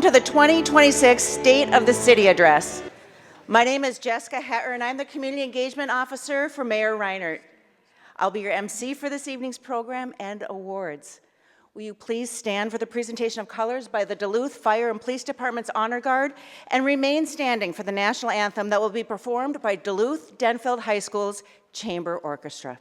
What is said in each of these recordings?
to the 2026 State of the City Address. My name is Jessica Hehir, and I'm the Community Engagement Officer for Mayor Reinert. I'll be your MC for this evening's program and awards. Will you please stand for the presentation of colors by the Duluth Fire and Police Department's Honor Guard and remain standing for the national anthem that will be performed by Duluth Denfeld High School's Chamber Orchestra.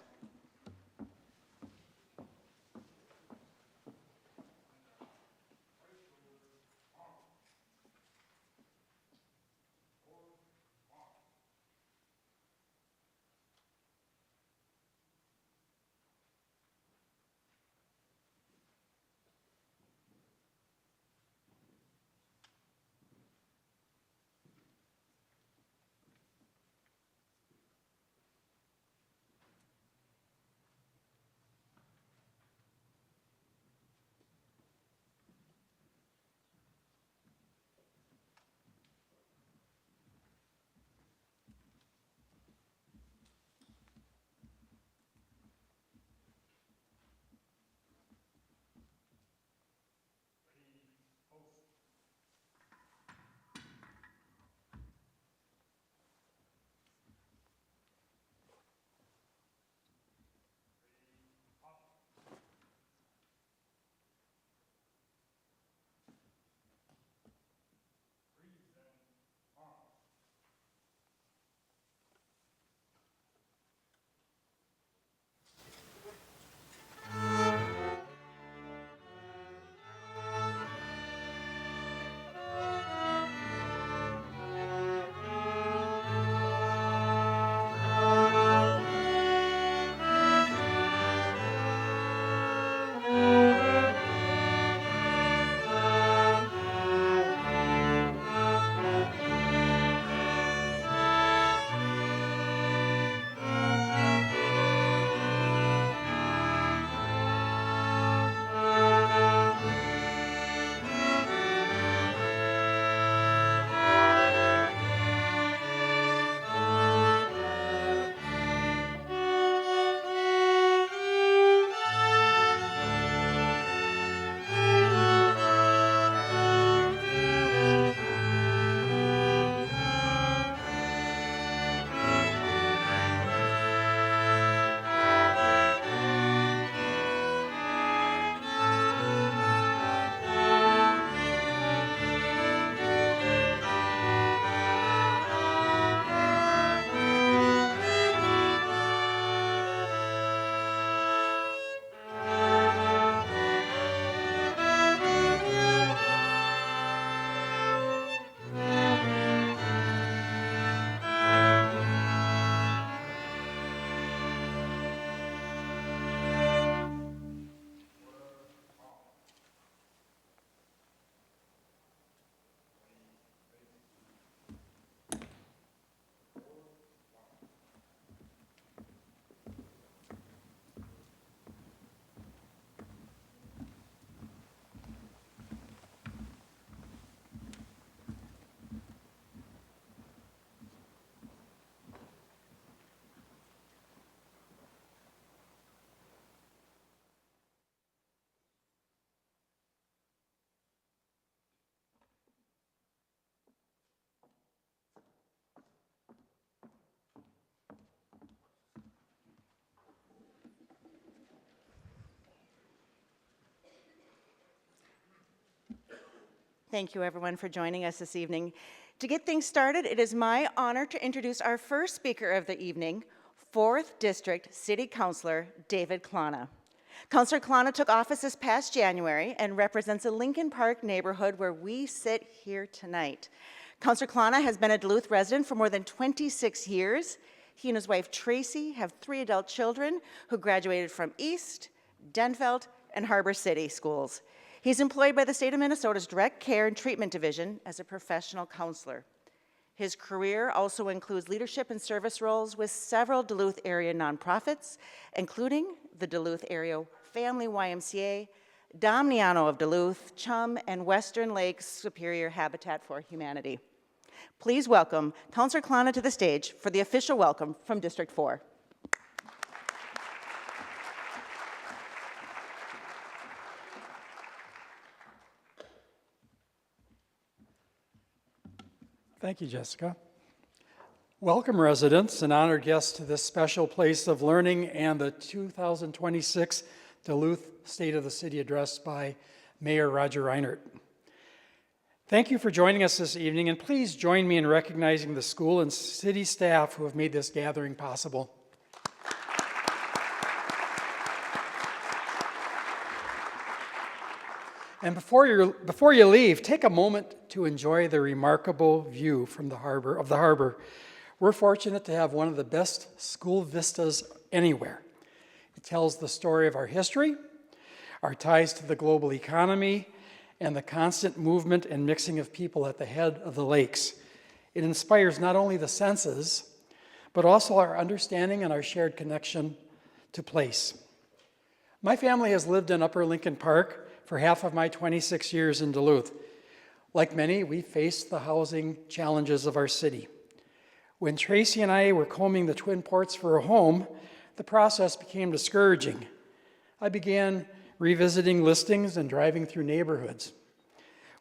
Thank you, everyone, for joining us this evening. To get things started, it is my honor to introduce our first speaker of the evening, 4th District City Councilor David Clanaugh. Councilor Clanaugh took office this past January and represents the Lincoln Park neighborhood where we sit here tonight. Councilor Clanaugh has been a Duluth resident for more than 26 years. He and his wife Tracy have 3 adult children who graduated from East, Denfeld, and Harbor City schools. He's employed by the state of Minnesota's Direct Care and Treatment Division as a professional counselor. His career also includes leadership and service roles with several Duluth area nonprofits, including the Duluth Area Family YMCA, Domniano of Duluth, Chum, and Western Lakes Superior Habitat for Humanity. Please welcome Councilor Clanaugh to the stage for the official welcome from District 4. Thank you, Jessica. Welcome, residents and honored guests, to this special place of learning and the 2026 Duluth State of the City Address by Mayor Roger Reinert. Thank you for joining us this evening, and please join me in recognizing the school and city staff who have made this gathering possible. And before you leave, take a moment to enjoy the remarkable view from the harbor. We're fortunate to have one of the best school vistas anywhere. It tells the story of our history, our ties to the global economy, and the constant movement and mixing of people at the head of the lakes. It inspires not only the senses, but also our understanding and our shared connection to place. My family has lived in Upper Lincoln Park for half of my 26 years in Duluth. Like many, we faced the housing challenges of our city. When Tracy and I were combing the Twin Ports for a home, the process became discouraging. I began revisiting listings and driving through neighborhoods.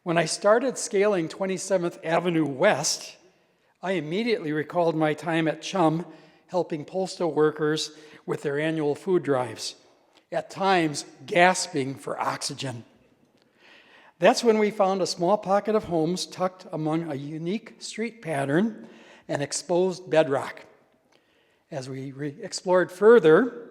When I started scaling 27th Avenue West, I immediately recalled my time at Chum helping postal workers with their annual food drives, at times gasping for oxygen. That's when we found a small pocket of homes tucked among a unique street pattern and exposed bedrock. As we explored further,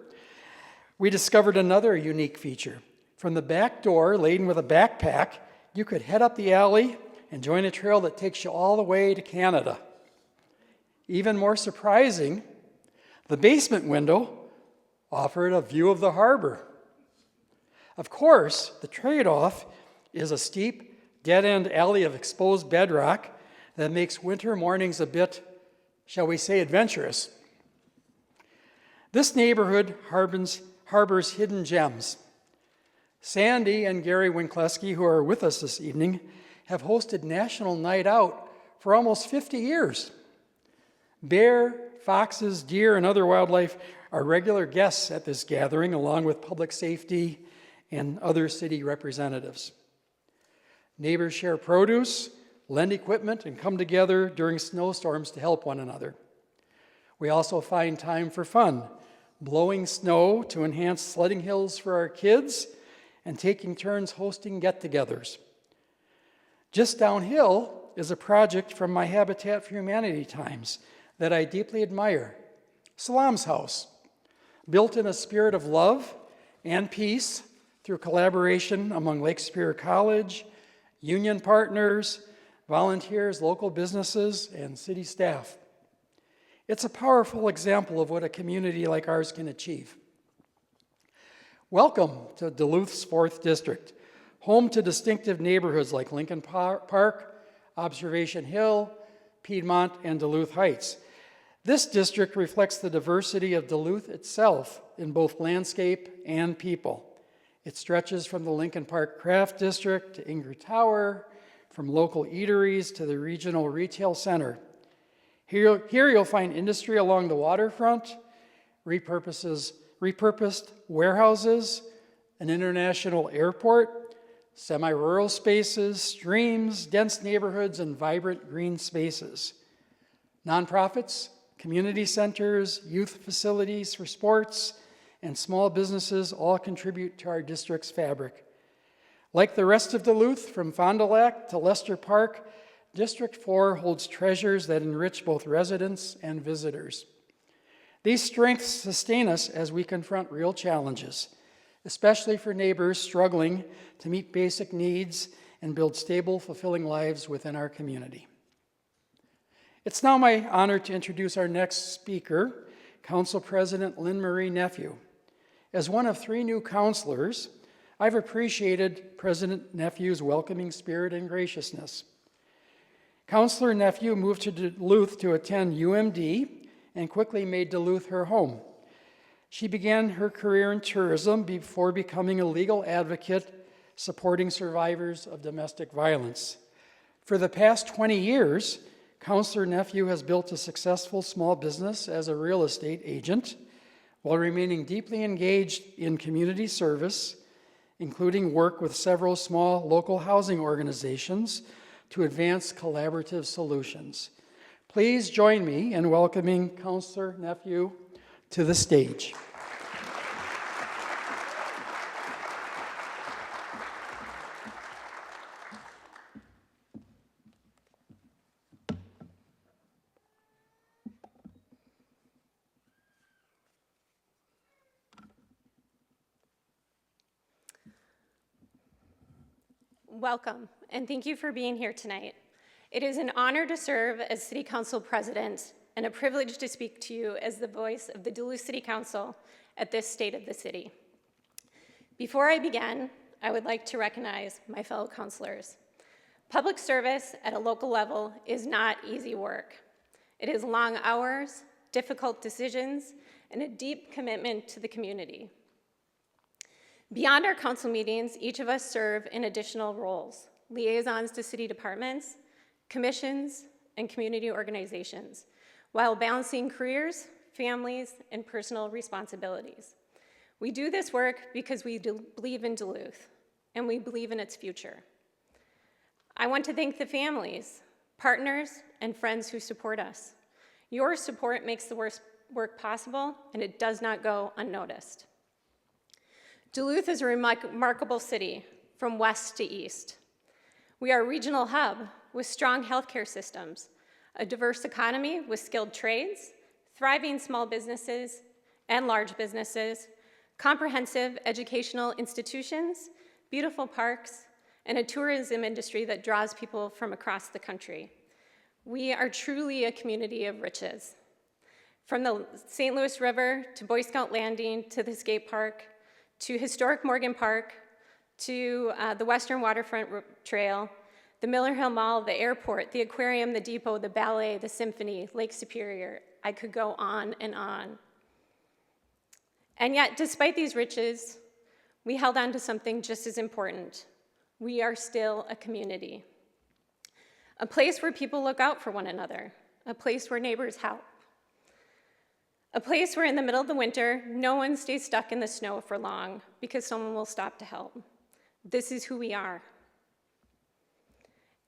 we discovered another unique feature. From the back door, laden with a backpack, you could head up the alley and join a trail that takes you all the way to Canada. Even more surprising, the basement window offered a view of the harbor. Of course, the trade-off is a steep, dead-end alley of exposed bedrock that makes winter mornings a bit, shall we say, adventurous. This neighborhood harbors hidden gems. Sandy and Gary Winkleski, who are with us this evening, have hosted National Night Out for almost 50 years. Bear, foxes, deer, and other wildlife are regular guests at this gathering, along with public safety and other city representatives. Neighbors share produce, lend equipment, and come together during snowstorms to help one another. We also find time for fun, blowing snow to enhance sledding hills for our kids and taking turns hosting get-togethers. Just downhill is a project from my Habitat for Humanity times that I deeply admire, Salam's House, built in a spirit of love and peace through collaboration among Lake Superior College, union partners, volunteers, local businesses, and city staff. It's a powerful example of what a community like ours can achieve. Welcome to Duluth's 4th District, home to distinctive neighborhoods like Lincoln Park, Observation Hill, Piedmont, and Duluth Heights. This district reflects the diversity of Duluth itself in both landscape and people. It stretches from the Lincoln Park Craft District to Inger Tower, from local eateries to the regional retail center. Here you'll find industry along the waterfront, repurposed warehouses, an international airport, semi-rural spaces, streams, dense neighborhoods, and vibrant green spaces. Nonprofits, community centers, youth facilities for sports, and small businesses all contribute to our district's fabric. Like the rest of Duluth, from Fond du Lac to Lester Park, District 4 holds treasures that enrich both residents and visitors. These strengths sustain us as we confront real challenges, especially for neighbors struggling to meet basic needs and build stable, fulfilling lives within our community. It's now my honor to introduce our next speaker, Council President Lynn Marie Nephew. As one of 3 new councilors, I've appreciated President Nephew's welcoming spirit and graciousness. Councilor Nephew moved to Duluth to attend UMD and quickly made Duluth her home. She began her career in tourism before becoming a legal advocate supporting survivors of domestic violence. For the past 20 years, Councilor Nephew has built a successful small business as a real estate agent while remaining deeply engaged in community service, including work with several small local housing organizations to advance collaborative solutions. Please join me in welcoming Councillor Nephew to the stage. Welcome, and thank you for being here tonight. It is an honor to serve as City Council President and a privilege to speak to you as the voice of the Duluth City Council at this State of the City. Before I begin, I would like to recognize my fellow councilors. Public service at a local level is not easy work. It is long hours, difficult decisions, and a deep commitment to the community. Beyond our council meetings, each of us serve in additional roles: liaisons to city departments, commissions, and community organizations, while balancing careers, families, and personal responsibilities. We do this work because we believe in Duluth, and we believe in its future. I want to thank the families, partners, and friends who support us. Your support makes the work possible, and it does not go unnoticed. Duluth is a remarkable city from west to east. We are a regional hub with strong healthcare systems, a diverse economy with skilled trades, thriving small businesses and large businesses, comprehensive educational institutions, beautiful parks, and a tourism industry that draws people from across the country. We are truly a community of riches. From the St. Louis River to Boy Scout Landing to the skate park, to historic Morgan Park, to the Western Waterfront Trail, the Miller Hill Mall, the airport, the aquarium, the depot, the ballet, the symphony, Lake Superior. I could go on and on. And yet, despite these riches, we held on to something just as important. We are still a community. A place where people look out for one another, a place where neighbors help. A place where in the middle of the winter, no one stays stuck in the snow for long because someone will stop to help. This is who we are.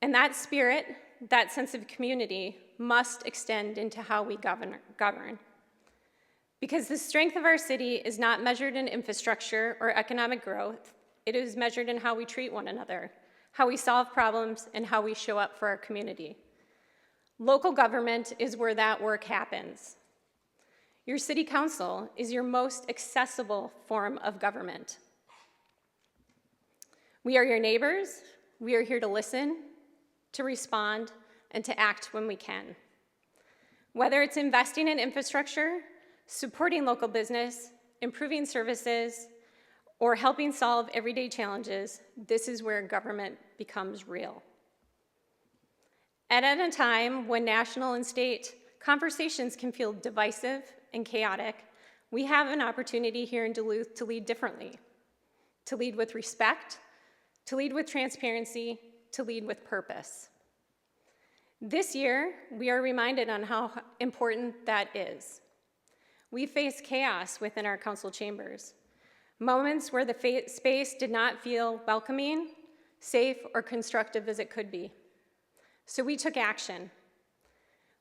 And that spirit, that sense of community, must extend into how we govern. Because the strength of our city is not measured in infrastructure or economic growth, it is measured in how we treat one another, how we solve problems, and how we show up for our community. Local government is where that work happens. Your city council is your most accessible form of government. We are your neighbors. We are here to listen, to respond, and to act when we can. Whether it's investing in infrastructure, supporting local business, improving services, or helping solve everyday challenges, this is where government becomes real. And at a time when national and state conversations can feel divisive and chaotic, we have an opportunity here in Duluth to lead differently, to lead with respect, to lead with transparency, to lead with purpose. This year, we are reminded on how important that is. We face chaos within our council chambers, moments where the space did not feel welcoming, safe, or constructive as it could be. So we took action.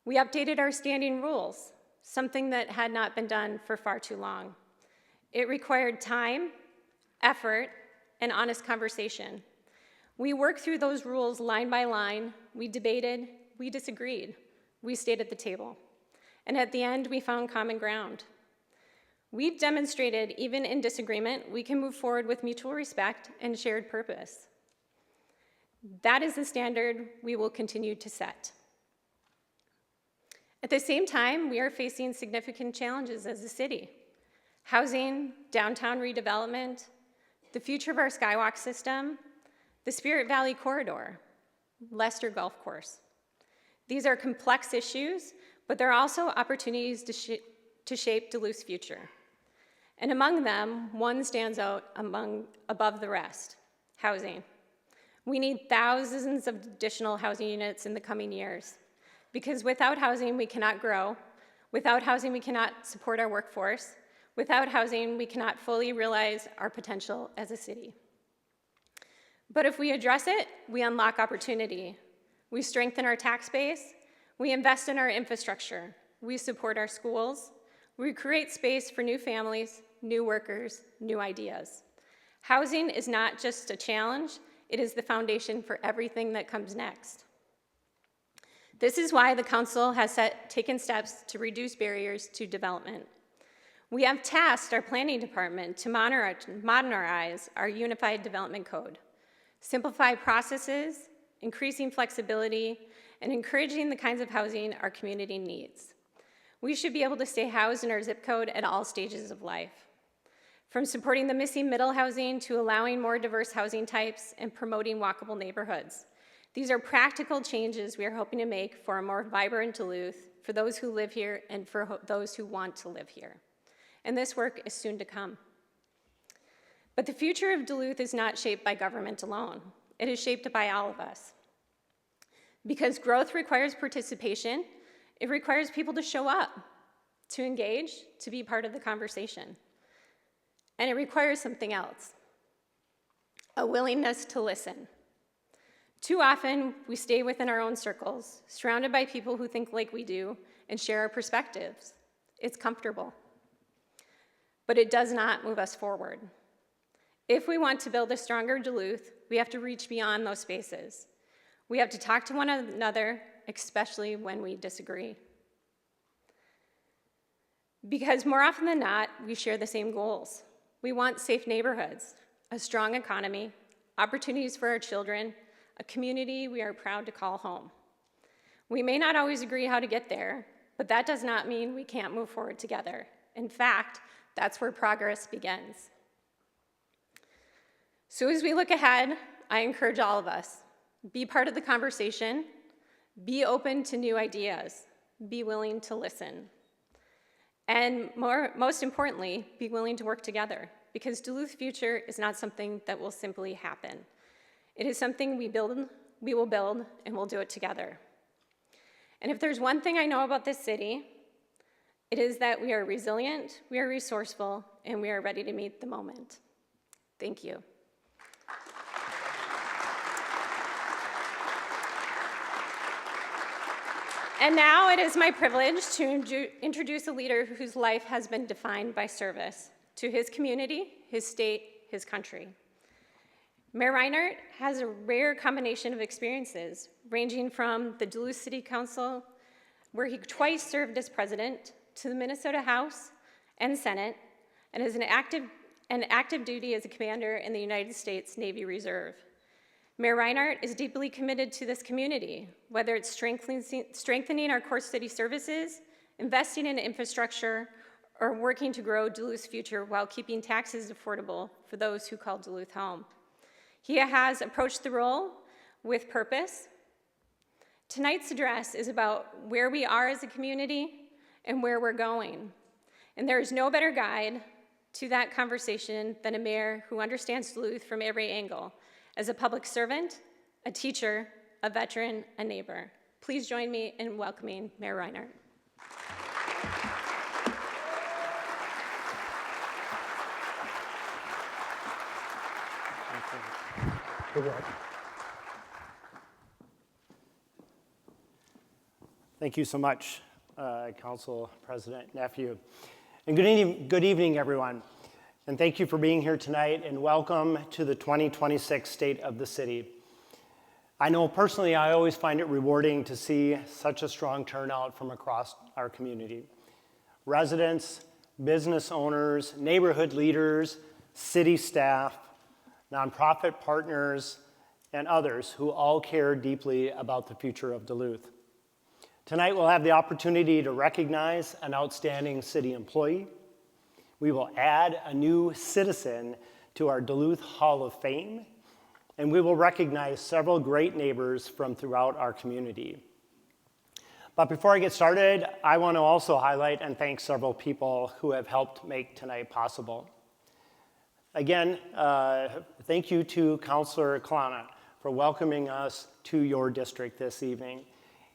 We updated our standing rules, something that had not been done for far too long. It required time, effort, and honest conversation. We worked through those rules line by line. We debated, we disagreed, we stayed at the table. And at the end, we found common ground. We've demonstrated, even in disagreement, we can move forward with mutual respect and shared purpose. That is the standard we will continue to set. At the same time, we are facing significant challenges as a city. Housing, downtown redevelopment, the future of our skywalk system, the Spirit Valley Corridor, Lester Golf Course. These are complex issues, but there are also opportunities to shape Duluth's future. And among them, one stands out above the rest: housing. We need thousands of additional housing units in the coming years, because without housing, we cannot grow. Without housing, we cannot support our workforce. Without housing, we cannot fully realize our potential as a city. But if we address it, we unlock opportunity. We strengthen our tax base. We invest in our infrastructure. We support our schools. We create space for new families, new workers, new ideas. Housing is not just a challenge, it is the foundation for everything that comes next. This is why the Council has taken steps to reduce barriers to development. We have tasked our planning department to modernize our Unified Development Code, simplify processes, increasing flexibility, and encouraging the kinds of housing our community needs. We should be able to stay housed in our zip code at all stages of life. From supporting the missing middle housing to allowing more diverse housing types and promoting walkable neighborhoods. These are practical changes we are hoping to make for a more vibrant Duluth, for those who live here and for those who want to live here. And this work is soon to come. But the future of Duluth is not shaped by government alone. It is shaped by all of us. Because growth requires participation, it requires people to show up, to engage, to be part of the conversation. And it requires something else, a willingness to listen. Too often, we stay within our own circles, surrounded by people who think like we do and share our perspectives. It's comfortable, but it does not move us forward. If we want to build a stronger Duluth, we have to reach beyond those spaces. We have to talk to one another, especially when we disagree. Because more often than not, we share the same goals. We want safe neighborhoods, a strong economy, opportunities for our children, a community we are proud to call home. We may not always agree how to get there, but that does not mean we can't move forward together. In fact, that's where progress begins. So as we look ahead, I encourage all of us, be part of the conversation, be open to new ideas, be willing to listen. And most importantly, be willing to work together, because Duluth's future is not something that will simply happen. It is something we will build, and we'll do it together. And if there's one thing I know about this city, it is that we are resilient, we are resourceful, and we are ready to meet the moment. Thank you. And now it is my privilege to introduce a leader whose life has been defined by service to his community, his state, his country. Mayor Reinert has a rare combination of experiences, ranging from the Duluth City Council, where he twice served as president, to the Minnesota House and Senate, and has an active duty as a commander in the United States Navy Reserve. Mayor Reinert is deeply committed to this community, whether it's strengthening our core city services, investing in infrastructure, or working to grow Duluth's future while keeping taxes affordable for those who call Duluth home. He has approached the role with purpose. Tonight's address is about where we are as a community and where we're going. And there is no better guide to that conversation than a mayor who understands Duluth from every angle, as a public servant, a teacher, a veteran, a neighbor. Please join me in welcoming Mayor Reinert. Thank you so much, Council President Nephew. And good evening, everyone. And thank you for being here tonight, and welcome to the 2026 State of the City. I know personally, I always find it rewarding to see such a strong turnout from across our community. Residents, business owners, neighborhood leaders, city staff, nonprofit partners, and others who all care deeply about the future of Duluth. Tonight, we'll have the opportunity to recognize an outstanding city employee. We will add a new citizen to our Duluth Hall of Fame, and we will recognize several great neighbors from throughout our community. But before I get started, I want to also highlight and thank several people who have helped make tonight possible. Again, thank you to Councilor Clanaugh for welcoming us to your district this evening.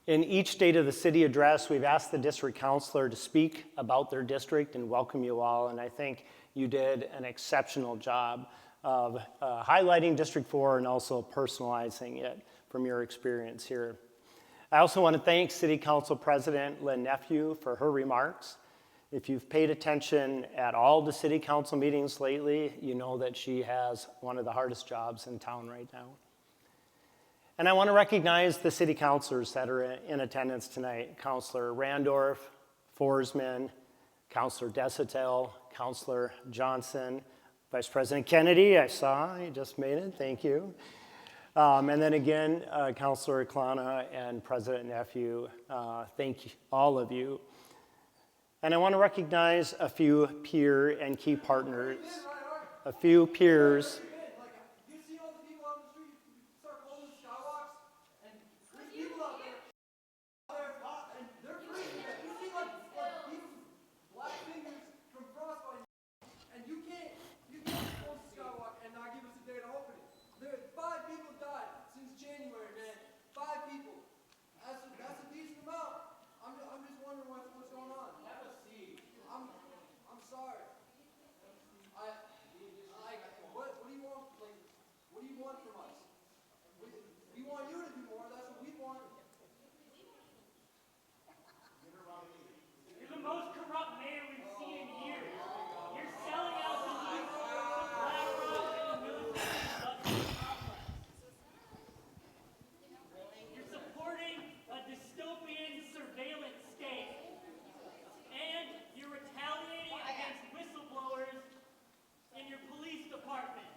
In each State of the City address, we've asked the district councilor to speak about their district and welcome you all, and I think you did an exceptional job of highlighting District 4 and also personalizing it from your experience here. I also want to thank City Council President Lynn Nephew for her remarks. If you've paid attention at all to City Council meetings lately, you know that she has one of the hardest jobs in town right now. And I want to recognize the city councilors that are in attendance tonight. Councilor Randorf, Forsman, Councilor Desatel, Councilor Johnson, Vice President Kennedy, I saw, you just made it, thank you. And then again, Councilor Clanaugh and President Nephew, thank you, all of you. And I want to recognize a few peer and key partners, a few peers. You see all the people out in the street, you start holding the skywalks, and there's people out there, and they're freaking out. You see like people, black fingers from frostbite, and you can't hold the skywalk and not give us a day to open it. There, 5 people died since January, man. 5 people. That's a decent amount. I'm just wondering what's going on. Have a seat. I'm sorry. What do you want? Like, what do you want from us? We want you to do more. That's what we want. You're the most corrupt mayor we've seen in years. You're selling out the Duluth, the BlackRock, and the military industrial complex. You're supporting a dystopian surveillance state. And you're retaliating against whistleblowers in your police department.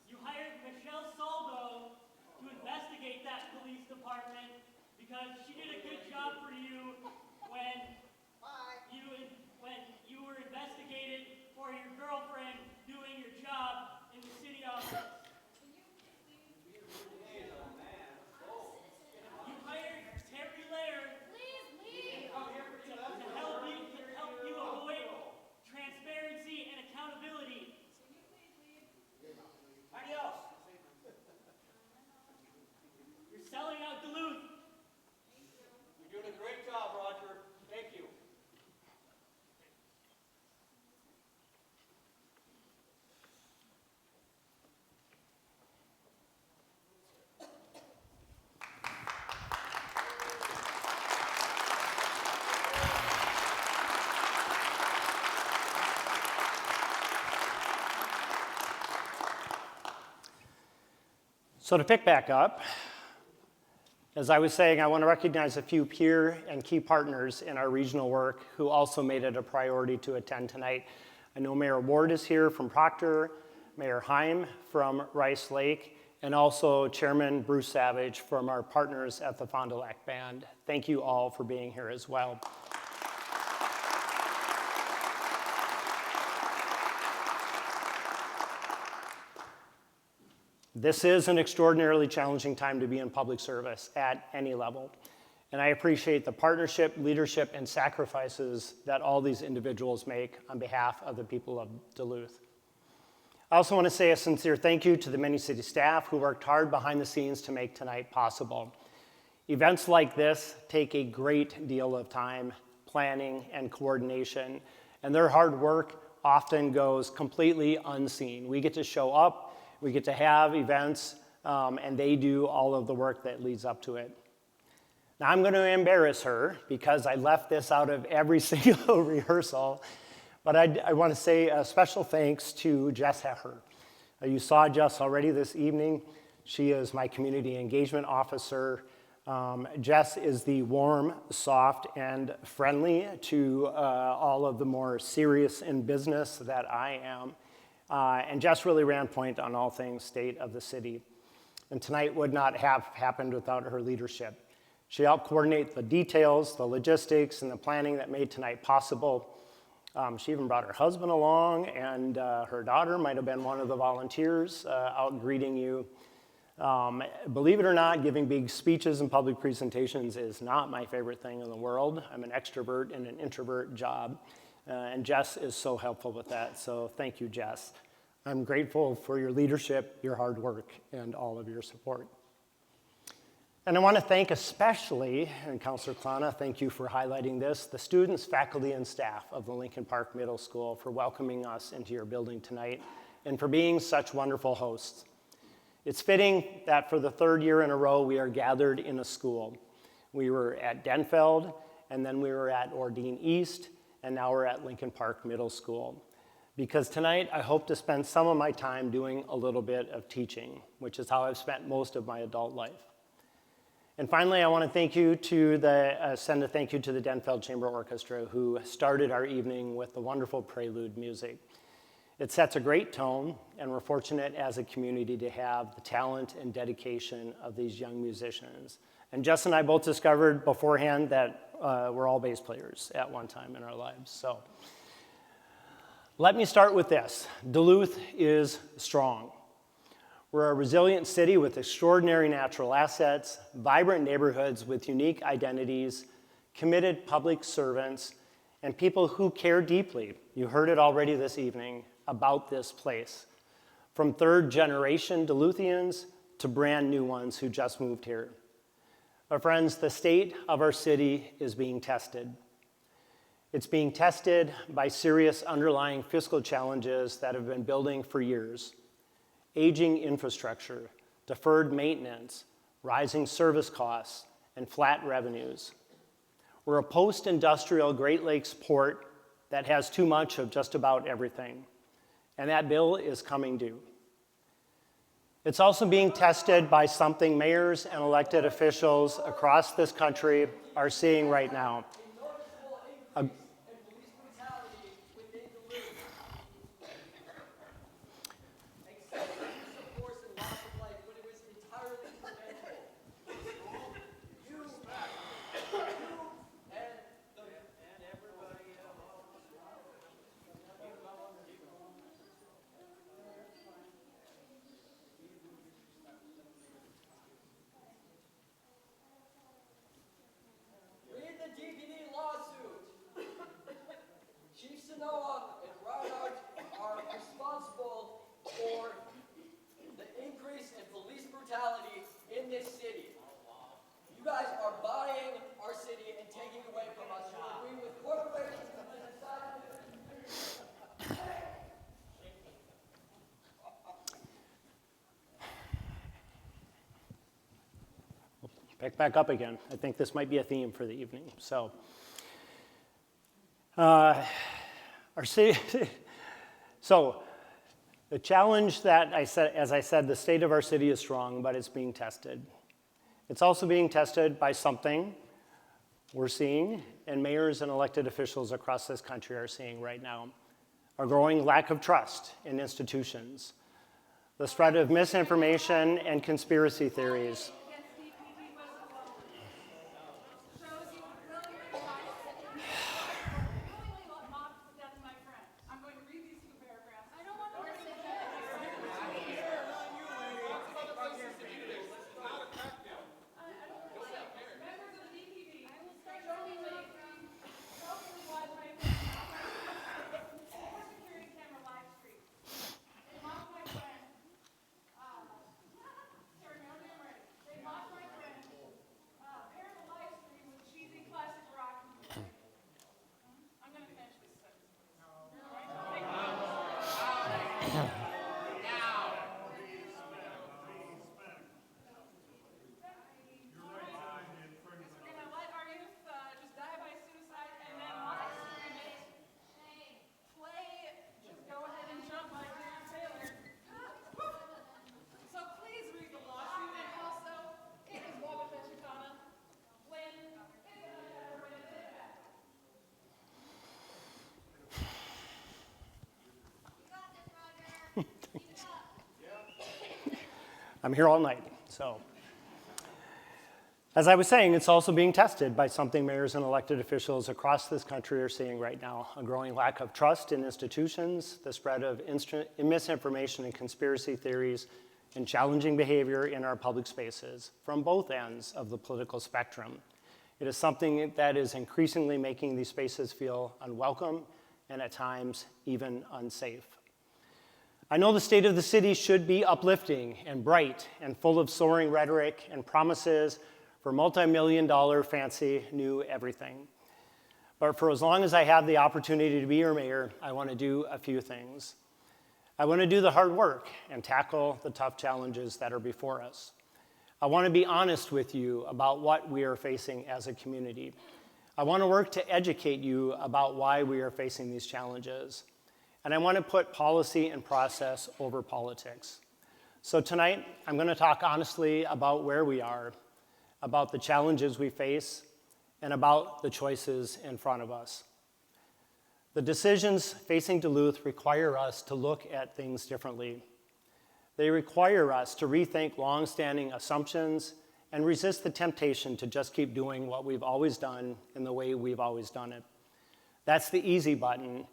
You hired Michelle Soldo to investigate that police department because she did a good job for you when you were investigated for your girlfriend doing your job in the city office. You hired Terry Laird to help you avoid transparency and accountability. Adios. You're selling out Duluth. You're doing a great job, Roger. Thank you. So to pick back up, as I was saying, I want to recognize a few peer and key partners in our regional work who also made it a priority to attend tonight. I know Mayor Ward is here from Proctor, Mayor Heim from Rice Lake, and also Chairman Bruce Savage from our partners at the Fond du Lac Band. Thank you all for being here as well. This is an extraordinarily challenging time to be in public service at any level. And I appreciate the partnership, leadership, and sacrifices that all these individuals make on behalf of the people of Duluth. I also want to say a sincere thank you to the many city staff who worked hard behind the scenes to make tonight possible. Events like this take a great deal of time, planning, and coordination, and their hard work often goes completely unseen. We get to show up, we get to have events, and they do all of the work that leads up to it. Now I'm going to embarrass her because I left this out of every single rehearsal, but I want to say a special thanks to Jess Hehir. You saw Jess already this evening. She is my community engagement officer. Jess is the warm, soft, and friendly to all of the more serious in business that I am. And Jess really ran point on all things state of the city. And tonight would not have happened without her leadership. She helped coordinate the details, the logistics, and the planning that made tonight possible. She even brought her husband along, and her daughter might have been one of the volunteers out greeting you. Believe it or not, giving big speeches and public presentations is not my favorite thing in the world. I'm an extrovert in an introvert job. And Jess is so helpful with that, so thank you, Jess. I'm grateful for your leadership, your hard work, and all of your support. And I want to thank especially, and Councilor Clanaugh, thank you for highlighting this, the students, faculty, and staff of the Lincoln Park Middle School for welcoming us into your building tonight and for being such wonderful hosts. It's fitting that for the third year in a row, we are gathered in a school. We were at Denfeld, and then we were at Ordine East, and now we're at Lincoln Park Middle School. Because tonight, I hope to spend some of my time doing a little bit of teaching, which is how I've spent most of my adult life. And finally, I want to send a thank you to the Denfeld Chamber Orchestra, who started our evening with the wonderful Prelude music. It sets a great tone, and we're fortunate as a community to have the talent and dedication of these young musicians. And Jess and I both discovered beforehand that we're all bass players at one time in our lives. So let me start with this. Duluth is strong. We're a resilient city with extraordinary natural assets, vibrant neighborhoods with unique identities, committed public servants, and people who care deeply, you heard it already this evening, about this place. From third-generation Duluthians to brand new ones who just moved here. But friends, the state of our city is being tested. It's being tested by serious underlying fiscal challenges that have been building for years. Aging infrastructure, deferred maintenance, rising service costs, and flat revenues. We're a post-industrial Great Lakes port that has too much of just about everything, and that bill is coming due. It's also being tested by something mayors and elected officials across this country are seeing right now. And Reinert are responsible for the increase in police brutality in this city. You guys are buying our city and taking away from us. You agree with corporations and Pick back up again. I think this might be a theme for the evening. So, our city. So, the challenge that as I said, the state of our city is strong, but it's being tested. It's also being tested by something we're seeing, and mayors and elected officials across this country are seeing right now: a growing lack of trust in institutions, the spread of misinformation and conspiracy theories. I'm here all night, so. As I was saying, it's also being tested by something mayors and elected officials across this country are seeing right now: a growing lack of trust in institutions, the spread of misinformation and conspiracy theories, and challenging behavior in our public spaces from both ends of the political spectrum. It is something that is increasingly making these spaces feel unwelcome and at times even unsafe. I know the state of the city should be uplifting and bright and full of soaring rhetoric and promises for multi-million-dollar fancy new everything. But for as long as I have the opportunity to be your mayor, I want to do a few things. I want to do the hard work and tackle the tough challenges that are before us. I want to be honest with you about what we are facing as a community. I want to work to educate you about why we are facing these challenges. And I want to put policy and process over politics. So tonight, I'm going to talk honestly about where we are, about the challenges we face, and about the choices in front of us. The decisions facing Duluth require us to look at things differently. They require us to rethink long-standing assumptions and resist the temptation to just keep doing what we've always done in the way we've always done it. That's the easy button,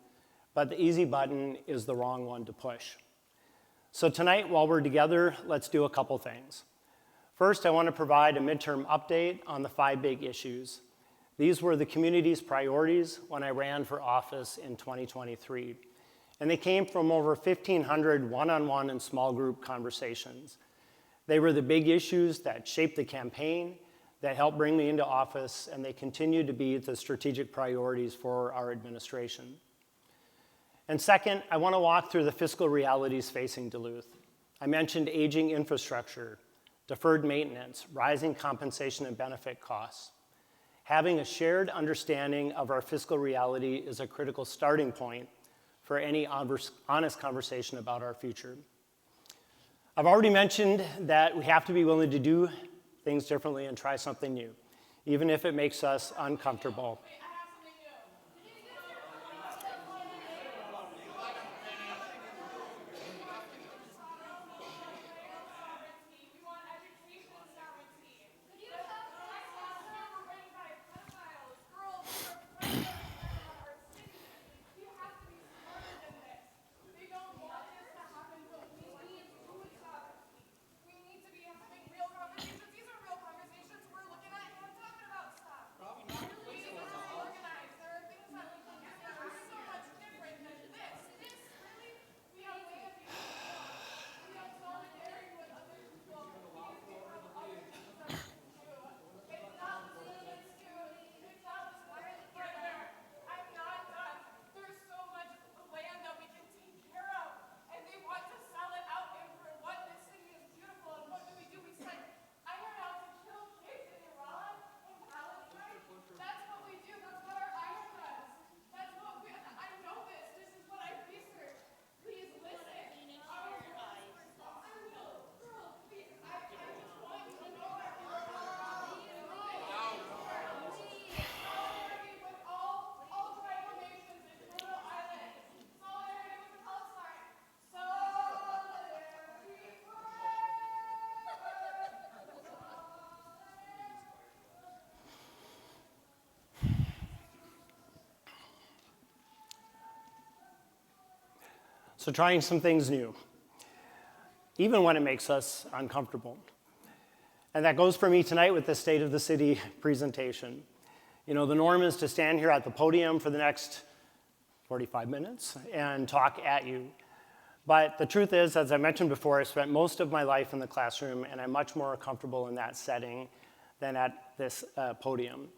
but the easy button is the wrong one to push. So tonight, while we're together, let's do a couple things. First, I want to provide a midterm update on the 5 big issues. These were the community's priorities when I ran for office in 2023. And they came from over 1,500 one-on-one and small group conversations. They were the big issues that shaped the campaign, that helped bring me into office, and they continue to be the strategic priorities for our administration. And second, I want to walk through the fiscal realities facing Duluth. I mentioned aging infrastructure, deferred maintenance, rising compensation and benefit costs. Having a shared understanding of our fiscal reality is a critical starting point for any honest conversation about our future. I've already mentioned that we have to be willing to do things differently and try something new, even if it makes us uncomfortable. So trying some things new, even when it makes us uncomfortable. And that goes for me tonight with the State of the City presentation. You know, the norm is to stand here at the podium for the next 45 minutes and talk at you. But the truth is, as I mentioned before, I spent most of my life in the classroom, and I'm much more comfortable in that setting than at this podium.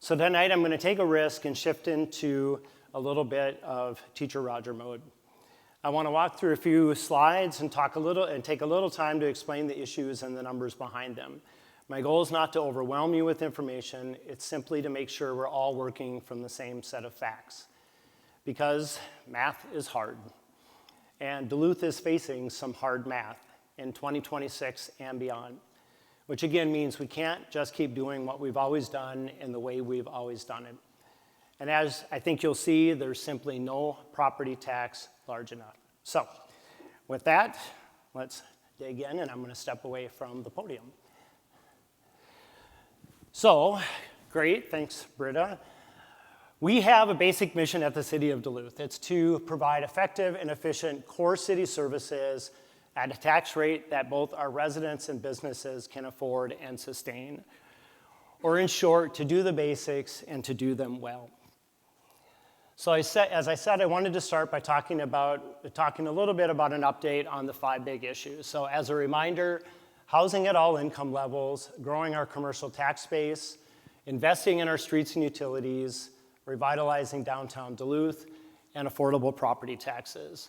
So tonight I'm going to take a risk and shift into a little bit of Teacher Roger mode. I want to walk through a few slides and take a little time to explain the issues and the numbers behind them. My goal is not to overwhelm you with information. It's simply to make sure we're all working from the same set of facts. Because math is hard. And Duluth is facing some hard math in 2026 and beyond, which again means we can't just keep doing what we've always done in the way we've always done it. And as I think you'll see, there's simply no property tax large enough. So with that, let's dig in, and I'm going to step away from the podium. So, great, thanks, Britta. We have a basic mission at the City of Duluth. It's to provide effective and efficient core city services at a tax rate that both our residents and businesses can afford and sustain. Or in short, to do the basics and to do them well. So as I said, I wanted to start by talking a little bit about an update on the 5 big issues. So as a reminder, housing at all income levels, growing our commercial tax base, investing in our streets and utilities, revitalizing downtown Duluth, and affordable property taxes.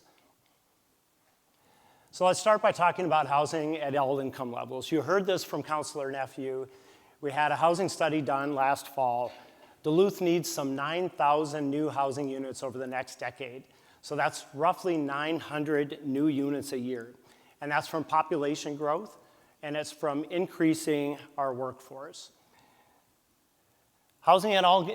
So let's start by talking about housing at all income levels. You heard this from Councilor Nephew. We had a housing study done last fall. Duluth needs some 9,000 new housing units over the next decade. So that's roughly 900 new units a year. And that's from population growth, and it's from increasing our workforce. Housing at all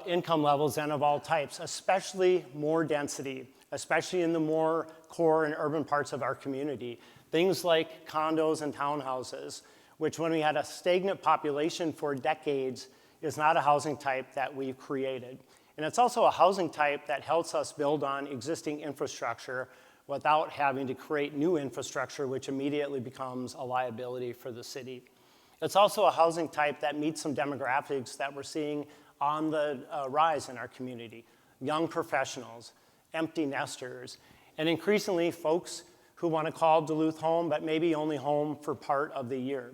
income levels and of all types, especially more density, especially in the more core and urban parts of our community. Things like condos and townhouses, which when we had a stagnant population for decades, is not a housing type that we've created. And it's also a housing type that helps us build on existing infrastructure without having to create new infrastructure, which immediately becomes a liability for the city. It's also a housing type that meets some demographics that we're seeing on the rise in our community. Young professionals, empty nesters, and increasingly folks who want to call Duluth home, but maybe only home for part of the year.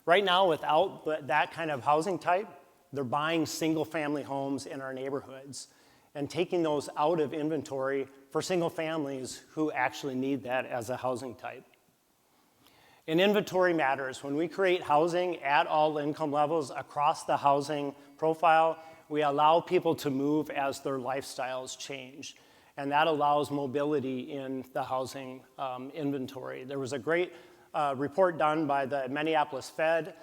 Right now, without that kind of housing type, they're buying single-family homes in our neighborhoods and taking those out of inventory for single families who actually need that as a housing type. And inventory matters. When we create housing at all income levels across the housing profile, we allow people to move as their lifestyles change. And that allows mobility in the housing inventory. There was a great report done by the Minneapolis Fed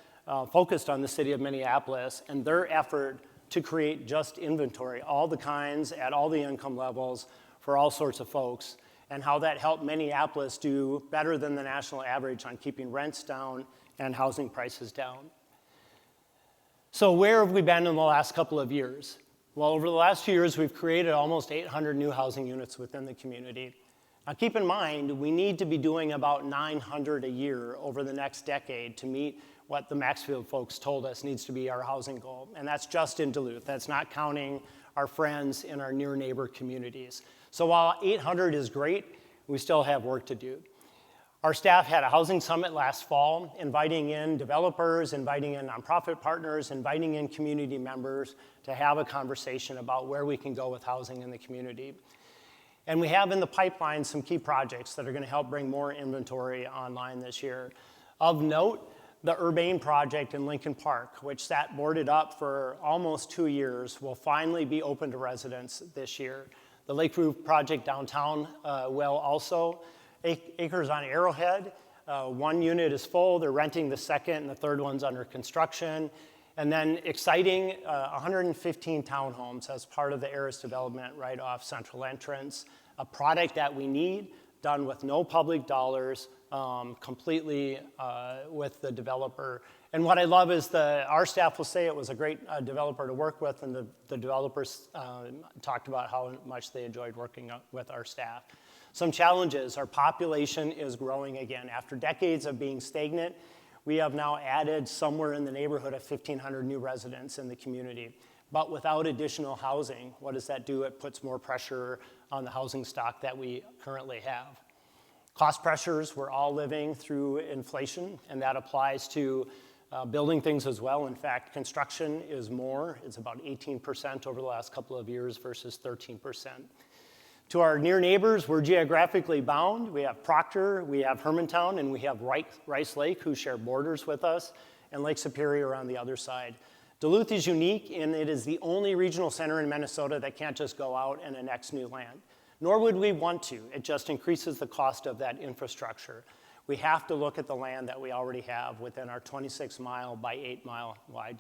focused on the city of Minneapolis and their effort to create just inventory, all the kinds at all the income levels for all sorts of folks, and how that helped Minneapolis do better than the national average on keeping rents down and housing prices down. So where have we been in the last couple of years? Well, over the last few years, we've created almost 800 new housing units within the community. Now keep in mind, we need to be doing about 900 a year over the next decade to meet what the Maxfield folks told us needs to be our housing goal. And that's just in Duluth. That's not counting our friends in our near neighbor communities. So while 800 is great, we still have work to do. Our staff had a housing summit last fall, inviting in developers, inviting in nonprofit partners, inviting in community members to have a conversation about where we can go with housing in the community. And we have in the pipeline some key projects that are going to help bring more inventory online this year. Of note, the Urbane project in Lincoln Park, which sat boarded up for almost 2 years, will finally be open to residents this year. The Lakeview project downtown will also. Acres on Arrowhead, one unit is full, they're renting the second, and the third one's under construction. And then exciting 115 townhomes as part of the Aris development right off Central Entrance, a product that we need, done with no public dollars, completely with the developer. And what I love is our staff will say it was a great developer to work with, and the developers talked about how much they enjoyed working with our staff. Some challenges: our population is growing again. After decades of being stagnant, we have now added somewhere in the neighborhood of 1,500 new residents in the community. But without additional housing, what does that do? It puts more pressure on the housing stock that we currently have. Cost pressures, we're all living through inflation, and that applies to building things as well. In fact, construction is more. It's about 18% over the last couple of years versus 13%. To our near neighbors, we're geographically bound. We have Proctor, we have Hermantown, and we have Rice Lake, who share borders with us, and Lake Superior on the other side. Duluth is unique, and it is the only regional center in Minnesota that can't just go out and annex new land. Nor would we want to. It just increases the cost of that infrastructure. We have to look at the land that we already have within our 26-mile by 8-mile wide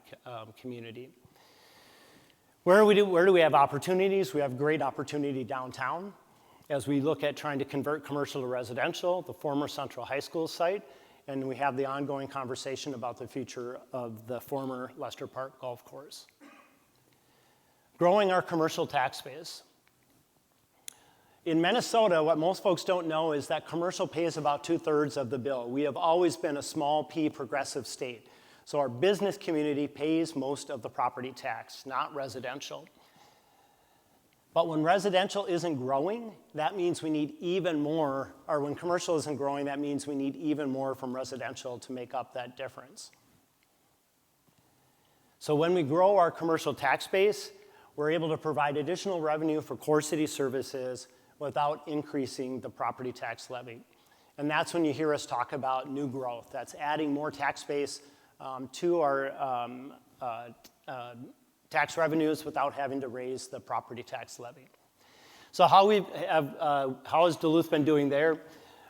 community. Where do we have opportunities? We have great opportunity downtown as we look at trying to convert commercial to residential, the former Central High School site, and we have the ongoing conversation about the future of the former Lester Park Golf Course. Growing our commercial tax base. In Minnesota, what most folks don't know is that commercial pays about 2/3 of the bill. We have always been a small p progressive state. So our business community pays most of the property tax, not residential. But when residential isn't growing, that means we need even more, or when commercial isn't growing, that means we need even more from residential to make up that difference. So when we grow our commercial tax base, we're able to provide additional revenue for core city services without increasing the property tax levy. And that's when you hear us talk about new growth. That's adding more tax base to our tax revenues without having to raise the property tax levy. So how has Duluth been doing there?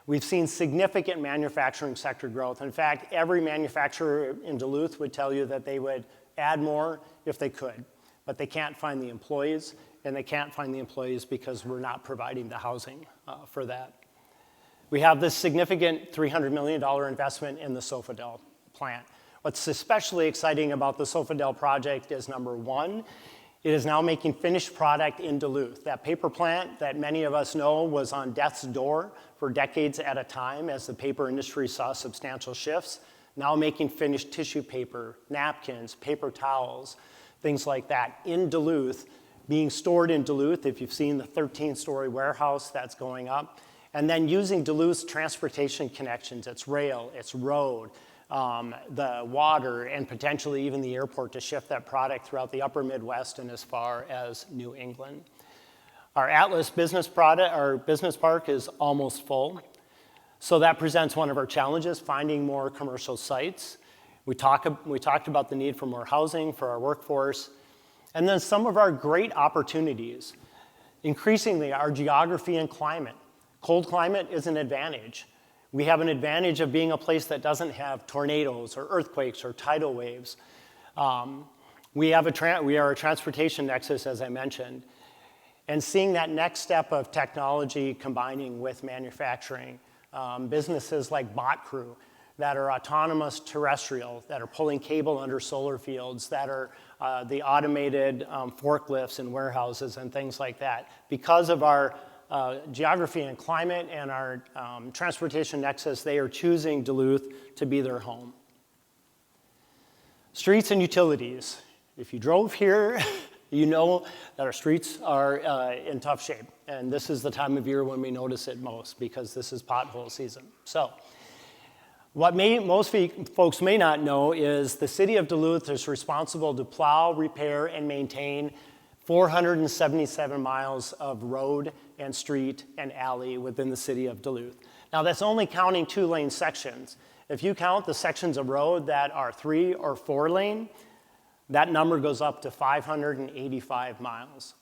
We've seen significant manufacturing sector growth. In fact, every manufacturer in Duluth would tell you that they would add more if they could, but they can't find the employees, and they can't find the employees because we're not providing the housing for that. We have this significant $300 million investment in the Sofadel plant. What's especially exciting about the Sofadel project is, number one, it is now making finished product in Duluth. That paper plant that many of us know was on death's door for decades at a time as the paper industry saw substantial shifts, now making finished tissue paper, napkins, paper towels, things like that in Duluth, being stored in Duluth. If you've seen the 13-story warehouse that's going up, and then using Duluth's transportation connections, its rail, its road, the water, and potentially even the airport to shift that product throughout the upper Midwest and as far as New England. Our Atlas business park is almost full. So that presents one of our challenges, finding more commercial sites. We talked about the need for more housing for our workforce. And then some of our great opportunities. Increasingly, our geography and climate. Cold climate is an advantage. We have an advantage of being a place that doesn't have tornadoes or earthquakes or tidal waves. We are a transportation nexus, as I mentioned. And seeing that next step of technology combining with manufacturing, businesses like Bot Crew that are autonomous terrestrial, that are pulling cable under solar fields, that are the automated forklifts in warehouses and things like that. Because of our geography and climate and our transportation nexus, they are choosing Duluth to be their home. Streets and utilities. If you drove here, you know that our streets are in tough shape. And this is the time of year when we notice it most because this is pothole season. So what most folks may not know is the city of Duluth is responsible to plow, repair, and maintain 477 miles of road and street and alley within the city of Duluth. Now that's only counting 2-lane sections. If you count the sections of road that are 3 or 4 lane, that number goes up to 585 miles.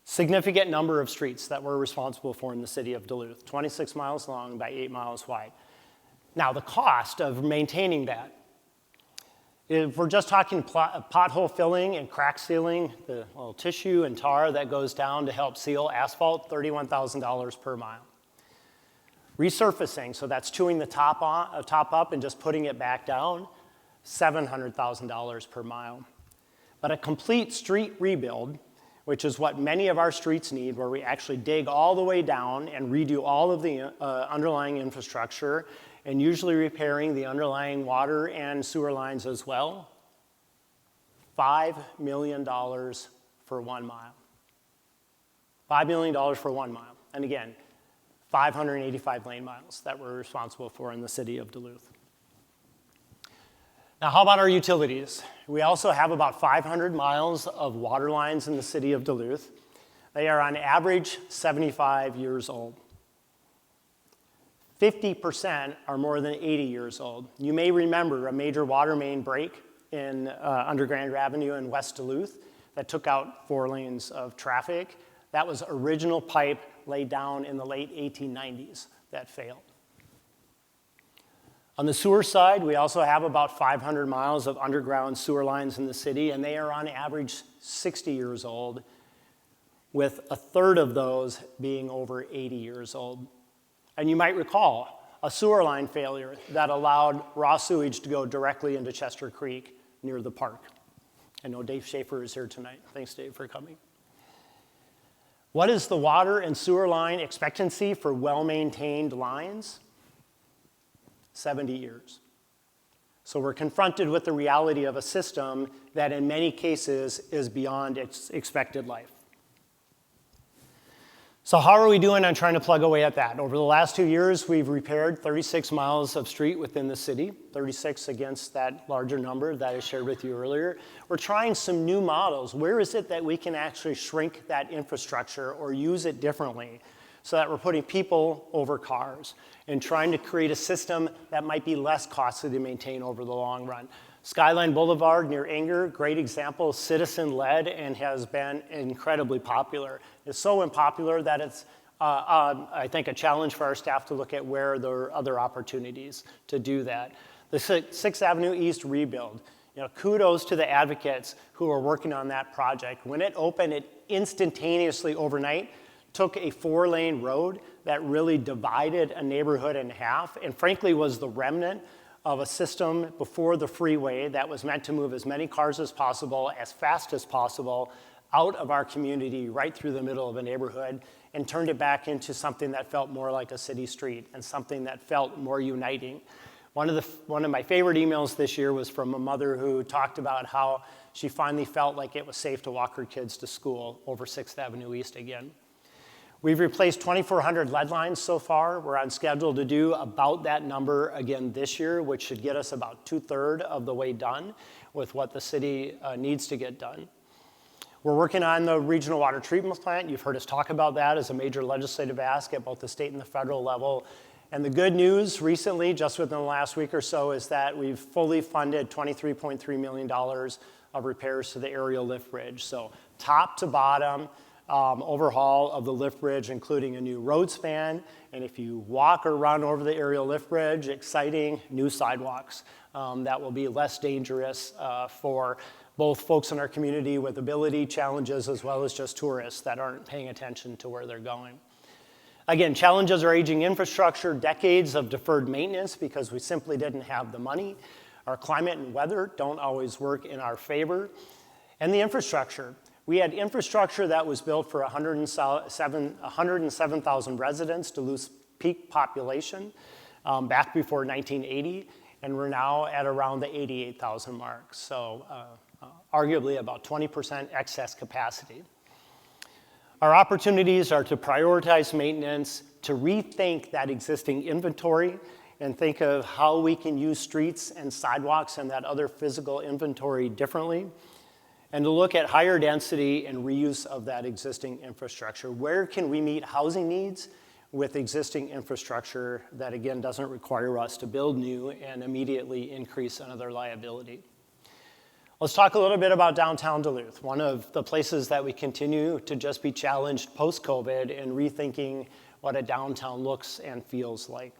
Significant number of streets that we're responsible for in the city of Duluth, 26 miles long by 8 miles wide. Now the cost of maintaining that, if we're just talking pothole filling and crack sealing, the little tissue and tar that goes down to help seal asphalt, $31,000 per mile. Resurfacing, so that's chewing the top up and just putting it back down, $700,000 per mile. But a complete street rebuild, which is what many of our streets need, where we actually dig all the way down and redo all of the underlying infrastructure, and usually repairing the underlying water and sewer lines as well, $5 million for 1 mile. $5 million for 1 mile. And again, 585 lane miles that we're responsible for in the city of Duluth. Now, how about our utilities? We also have about 500 miles of water lines in the city of Duluth. They are on average 75 years old. 50% are more than 80 years old. You may remember a major water main break in under Grand Avenue in West Duluth that took out 4 lanes of traffic. That was original pipe laid down in the late 1890s that failed. On the sewer side, we also have about 500 miles of underground sewer lines in the city, and they are on average 60 years old, with a third of those being over 80 years old. And you might recall a sewer line failure that allowed raw sewage to go directly into Chester Creek near the park. I know Dave Schaefer is here tonight. Thanks, Dave, for coming. What is the water and sewer line expectancy for well-maintained lines? 70 years. So we're confronted with the reality of a system that in many cases is beyond its expected life. So how are we doing on trying to plug away at that? Over the last 2 years, we've repaired 36 miles of street within the city, 36 against that larger number that I shared with you earlier. We're trying some new models. Where is it that we can actually shrink that infrastructure or use it differently? so that we're putting people over cars and trying to create a system that might be less costly to maintain over the long run. Skyline Boulevard near Anger, great example, citizen-led and has been incredibly popular. It's so unpopular that it's, I think, a challenge for our staff to look at where there are other opportunities to do that. The 6th Avenue East rebuild, kudos to the advocates who are working on that project. When it opened, it instantaneously overnight took a 4-lane road that really divided a neighborhood in half and frankly was the remnant of a system before the freeway that was meant to move as many cars as possible, as fast as possible, out of our community right through the middle of a neighborhood and turned it back into something that felt more like a city street and something that felt more uniting. One of my favorite emails this year was from a mother who talked about how she finally felt like it was safe to walk her kids to school over 6th Avenue East again. We've replaced 2,400 lead lines so far. We're on schedule to do about that number again this year, which should get us about 2/3 of the way done with what the city needs to get done. We're working on the regional water treatment plant. You've heard us talk about that as a major legislative ask at both the state and the federal level. And the good news recently, just within the last week or so, is that we've fully funded $23.3 million of repairs to the aerial lift bridge. So top to bottom, overhaul of the lift bridge, including a new road span. And if you walk or run over the aerial lift bridge, exciting new sidewalks that will be less dangerous for both folks in our community with ability challenges as well as just tourists that aren't paying attention to where they're going. Again, challenges are aging infrastructure, decades of deferred maintenance because we simply didn't have the money. Our climate and weather don't always work in our favor. And the infrastructure. We had infrastructure that was built for 107,000 residents, Duluth's peak population, back before 1980, and we're now at around the 88,000 mark. So arguably about 20% excess capacity. Our opportunities are to prioritize maintenance, to rethink that existing inventory, and think of how we can use streets and sidewalks and that other physical inventory differently, and to look at higher density and reuse of that existing infrastructure. Where can we meet housing needs with existing infrastructure that, again, doesn't require us to build new and immediately increase another liability? Let's talk a little bit about downtown Duluth, one of the places that we continue to just be challenged post-COVID and rethinking what a downtown looks and feels like.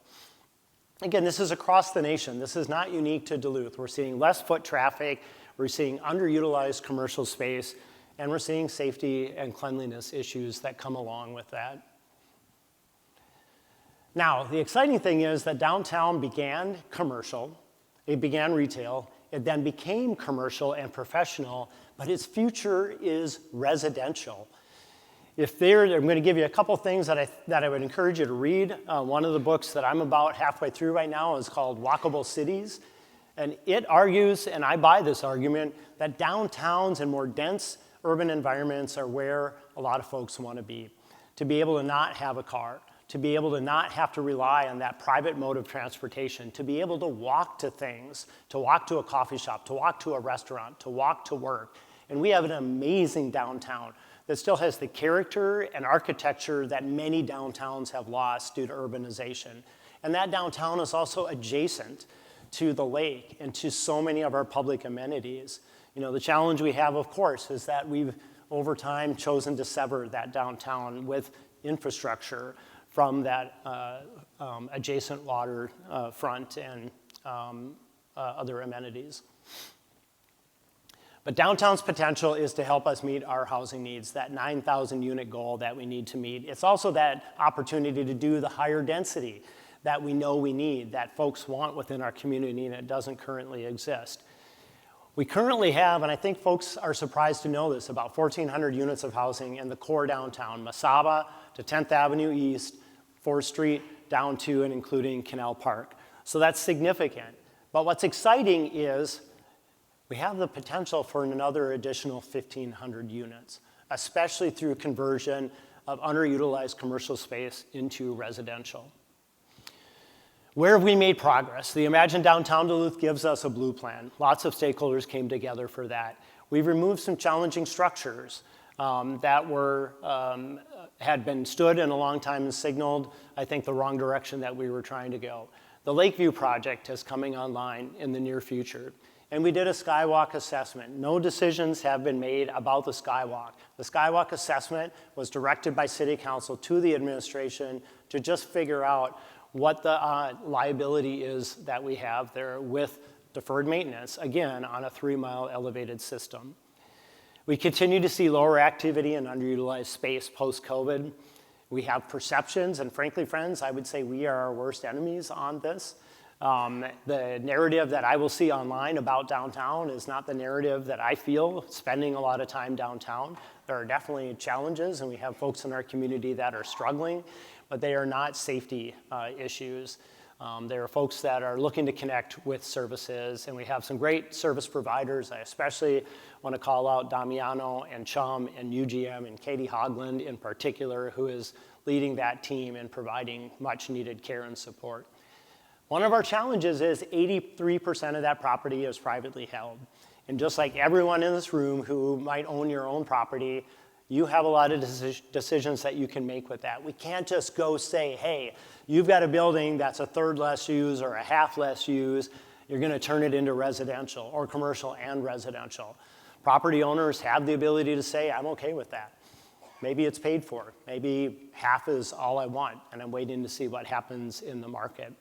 Again, this is across the nation. This is not unique to Duluth. We're seeing less foot traffic, we're seeing underutilized commercial space, and we're seeing safety and cleanliness issues that come along with that. Now, the exciting thing is that downtown began commercial, it began retail, it then became commercial and professional, but its future is residential. I'm going to give you a couple things that I would encourage you to read. One of the books that I'm about halfway through right now is called Walkable Cities. And it argues, and I buy this argument, that downtowns and more dense urban environments are where a lot of folks want to be able to not have a car, to be able to not have to rely on that private mode of transportation, to be able to walk to things, to walk to a coffee shop, to walk to a restaurant, to walk to work. And we have an amazing downtown that still has the character and architecture that many downtowns have lost due to urbanization. And that downtown is also adjacent to the lake and to so many of our public amenities. The challenge we have, of course, is that we've, over time, chosen to sever that downtown with infrastructure from that adjacent water front and other amenities. But downtown's potential is to help us meet our housing needs, that 9,000 unit goal that we need to meet. It's also that opportunity to do the higher density that we know we need, that folks want within our community, and it doesn't currently exist. We currently have, and I think folks are surprised to know this, about 1,400 units of housing in the core downtown, Mesaba to 10th Avenue East, 4th Street, down to and including Canal Park. So that's significant. But what's exciting is we have the potential for another additional 1,500 units, especially through conversion of underutilized commercial space into residential. Where have we made progress? The Imagine Downtown Duluth gives us a blue plan. Lots of stakeholders came together for that. We've removed some challenging structures. that had been stood in a long time and signaled, I think, the wrong direction that we were trying to go. The Lakeview project is coming online in the near future. And we did a skywalk assessment. No decisions have been made about the skywalk. The skywalk assessment was directed by City Council to the administration to just figure out what the liability is that we have there with deferred maintenance, again, on a 3-mile elevated system. We continue to see lower activity and underutilized space post-COVID. We have perceptions, and frankly, friends, I would say we are our worst enemies on this. The narrative that I will see online about downtown is not the narrative that I feel spending a lot of time downtown. There are definitely challenges, and we have folks in our community that are struggling, but they are not safety issues. There are folks that are looking to connect with services, and we have some great service providers. I especially want to call out Damiano and Chum and UGM and Katie Hogland in particular, who is leading that team and providing much needed care and support. One of our challenges is 83% of that property is privately held. And just like everyone in this room who might own your own property, you have a lot of decisions that you can make with that. We can't just go say, hey, you've got a building that's a third less used or a half less used, you're gonna turn it into residential or commercial and residential. Property owners have the ability to say, I'm okay with that. Maybe it's paid for. Maybe half is all I want, and I'm waiting to see what happens in the market.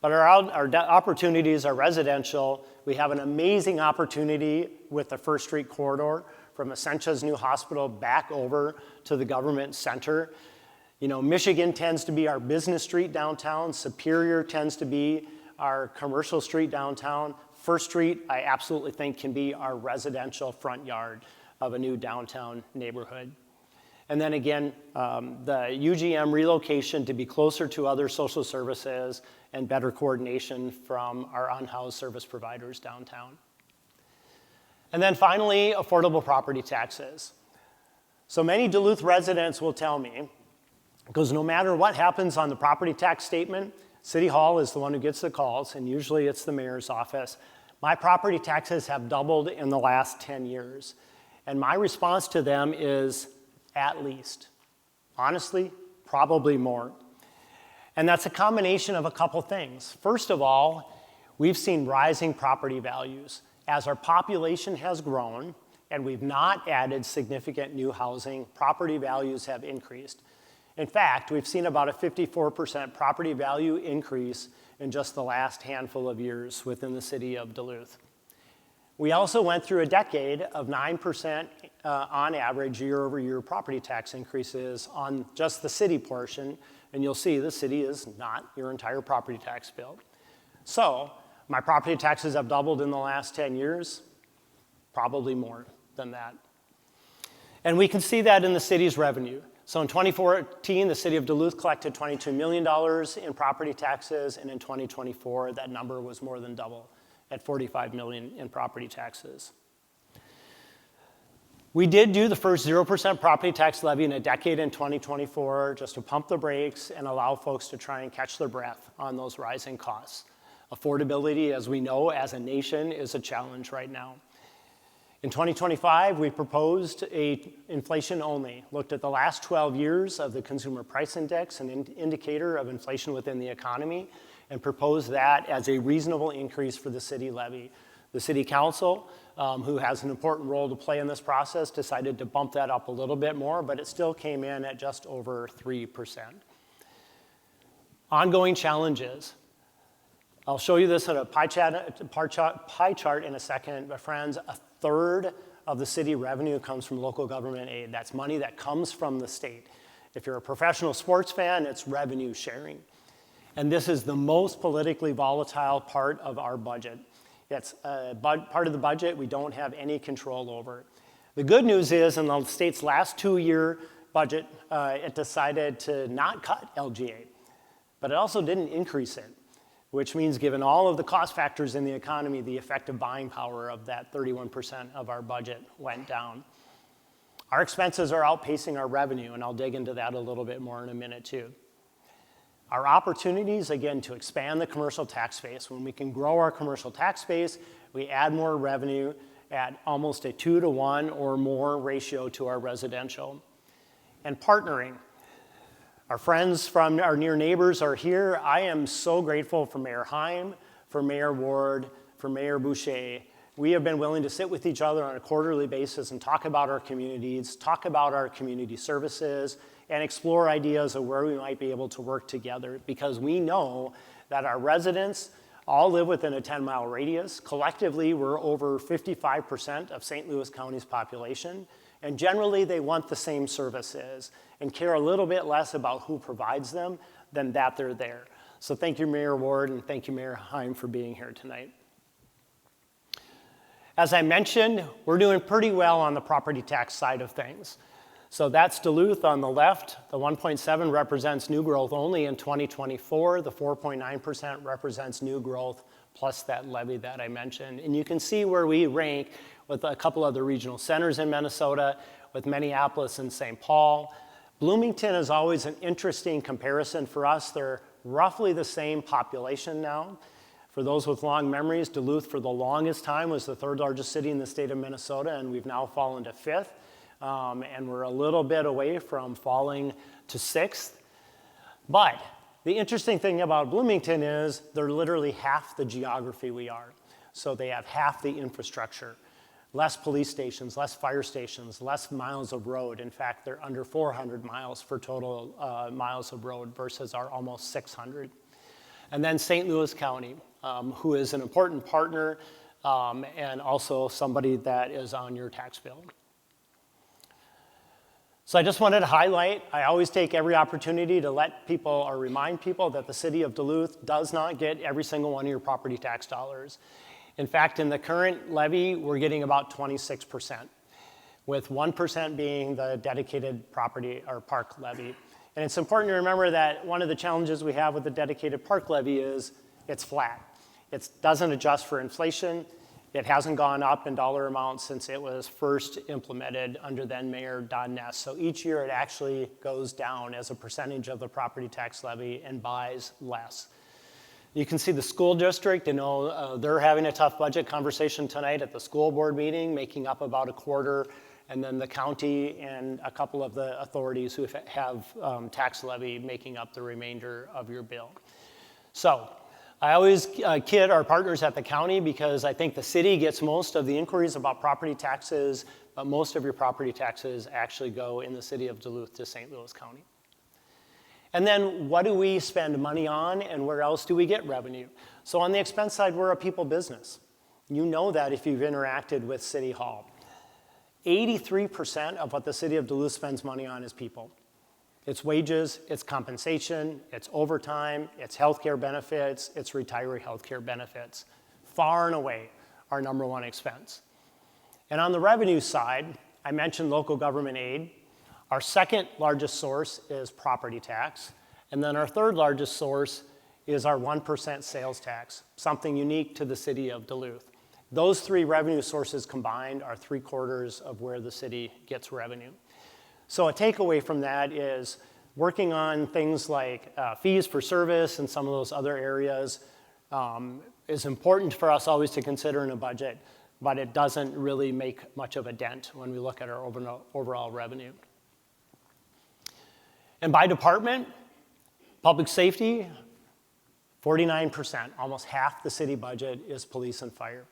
But our opportunities are residential. We have an amazing opportunity with the First Street corridor from Essentia's new hospital back over to the government center. You know, Michigan tends to be our business street downtown. Superior tends to be our commercial street downtown. First Street, I absolutely think, can be our residential front yard of a new downtown neighborhood. And then again, the UGM relocation to be closer to other social services and better coordination from our unhoused service providers downtown. And then finally, affordable property taxes. So many Duluth residents will tell me, because no matter what happens on the property tax statement, City Hall is the one who gets the calls, and usually it's the mayor's office. My property taxes have doubled in the last 10 years. And my response to them is, at least. Honestly, probably more. And that's a combination of a couple things. First of all, we've seen rising property values. As our population has grown and we've not added significant new housing, property values have increased. In fact, we've seen about a 54% property value increase in just the last handful of years within the city of Duluth. We also went through a decade of 9% on average year-over-year property tax increases on just the city portion, and you'll see the city is not your entire property tax bill. So my property taxes have doubled in the last 10 years, probably more than that. And we can see that in the city's revenue. So in 2014, the city of Duluth collected $22 million in property taxes, and in 2024, that number was more than double at $45 million in property taxes. We did do the first 0% property tax levy in a decade in 2024 just to pump the brakes and allow folks to try and catch their breath on those rising costs. Affordability, as we know, as a nation, is a challenge right now. In 2025, we proposed a inflation only, looked at the last 12 years of the Consumer Price Index, an indicator of inflation within the economy, and proposed that as a reasonable increase for the city levy. The city council, who has an important role to play in this process, decided to bump that up a little bit more, but it still came in at just over 3%. Ongoing challenges. I'll show you this in a pie chart in a second, but friends, a third of the city revenue comes from local government aid. That's money that comes from the state. If you're a professional sports fan, it's revenue sharing. And this is the most politically volatile part of our budget. It's a part of the budget we don't have any control over. The good news is in the state's last 2-year budget, it decided to not cut LGA, but it also didn't increase it, which means given all of the cost factors in the economy, the effective buying power of that 31% of our budget went down. Our expenses are outpacing our revenue, and I'll dig into that a little bit more in a minute too. Our opportunities, again, to expand the commercial tax base. When we can grow our commercial tax base, we add more revenue, at almost a 2-to-1 or more ratio to our residential. And partnering. Our friends from our near neighbors are here. I am so grateful for Mayor Heim, for Mayor Ward, for Mayor Boucher. We have been willing to sit with each other on a quarterly basis and talk about our communities, talk about our community services, and explore ideas of where we might be able to work together, because we know that our residents all live within a 10-mile radius. Collectively, we're over 55% of St. Louis County's population, and generally they want the same services and care a little bit less about who provides them than that they're there. So thank you, Mayor Ward, and thank you, Mayor Heim, for being here tonight. As I mentioned, we're doing pretty well on the property tax side of things. So that's Duluth on the left. The 1.7 represents new growth only in 2024. The 4.9% represents new growth plus that levy that I mentioned. And you can see where we rank with a couple other regional centers in Minnesota, with Minneapolis and St. Paul. Bloomington is always an interesting comparison for us. They're roughly the same population now. For those with long memories, Duluth for the longest time was the third largest city in the state of Minnesota, and we've now fallen to fifth. And we're a little bit away from falling to sixth. But the interesting thing about Bloomington is they're literally half the geography we are. So they have half the infrastructure, less police stations, less fire stations, less miles of road. In fact, they're under 400 miles for total miles of road versus our almost 600. And then St. Louis County, who is an important partner and also somebody that is on your tax bill. So I just wanted to highlight, I always take every opportunity to let people or remind people that the city of Duluth does not get every single one of your property tax dollars. In fact, in the current levy, we're getting about 26%, with 1% being the dedicated property or park levy. And it's important to remember that one of the challenges we have with the dedicated park levy is it's flat. It doesn't adjust for inflation. It hasn't gone up in dollar amounts since it was first implemented under then Mayor Don Ness. So each year it actually goes down as a percentage of the property tax levy and buys less. You can see the school district, they're having a tough budget conversation tonight at the school board meeting, making up about a quarter, and then the county and a couple of the authorities who have tax levy making up the remainder of your bill. So I always kid our partners at the county because I think the city gets most of the inquiries about property taxes, but most of your property taxes actually go in the city of Duluth to St. Louis County. And then what do we spend money on and where else do we get revenue? So on the expense side, we're a people business. You know that if you've interacted with City Hall. 83% of what the city of Duluth spends money on is people. It's wages, it's compensation, it's overtime, it's healthcare benefits, it's retiree healthcare benefits. Far and away our number one expense. And on the revenue side, I mentioned local government aid. Our second largest source is property tax. And then our third largest source is our 1% sales tax, something unique to the city of Duluth. Those three revenue sources combined are 3/4 of where the city gets revenue. So a takeaway from that is working on things like fees for service and some of those other areas is important for us always to consider in a budget, but it doesn't really make much of a dent when we look at our overall revenue. And by department, public safety, 49%, almost half the city budget is police and fire.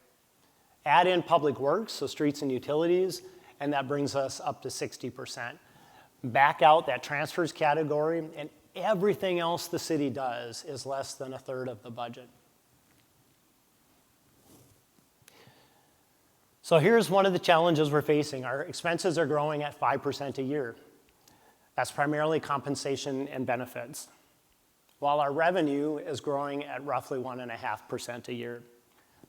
Add in public works, so streets and utilities, and that brings us up to 60%. Back out that transfers category, and everything else the city does is less than 1/3 of the budget. So here's one of the challenges we're facing. Our expenses are growing at 5% a year. That's primarily compensation and benefits, while our revenue is growing at roughly 1.5% a year.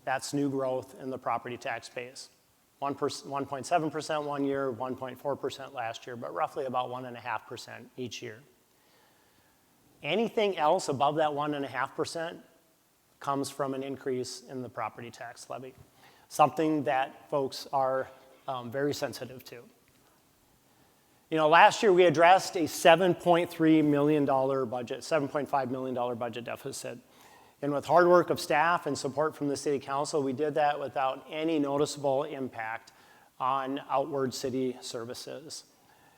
That's new growth in the property tax base. 1.7% one year, 1.4% last year, but roughly about 1.5% each year. Anything else above that 1.5% comes from an increase in the property tax levy, something that folks are very sensitive to. Last year we addressed a $7.3 million budget, $7.5 million budget deficit. And with hard work of staff and support from the City Council, we did that without any noticeable impact on outward city services.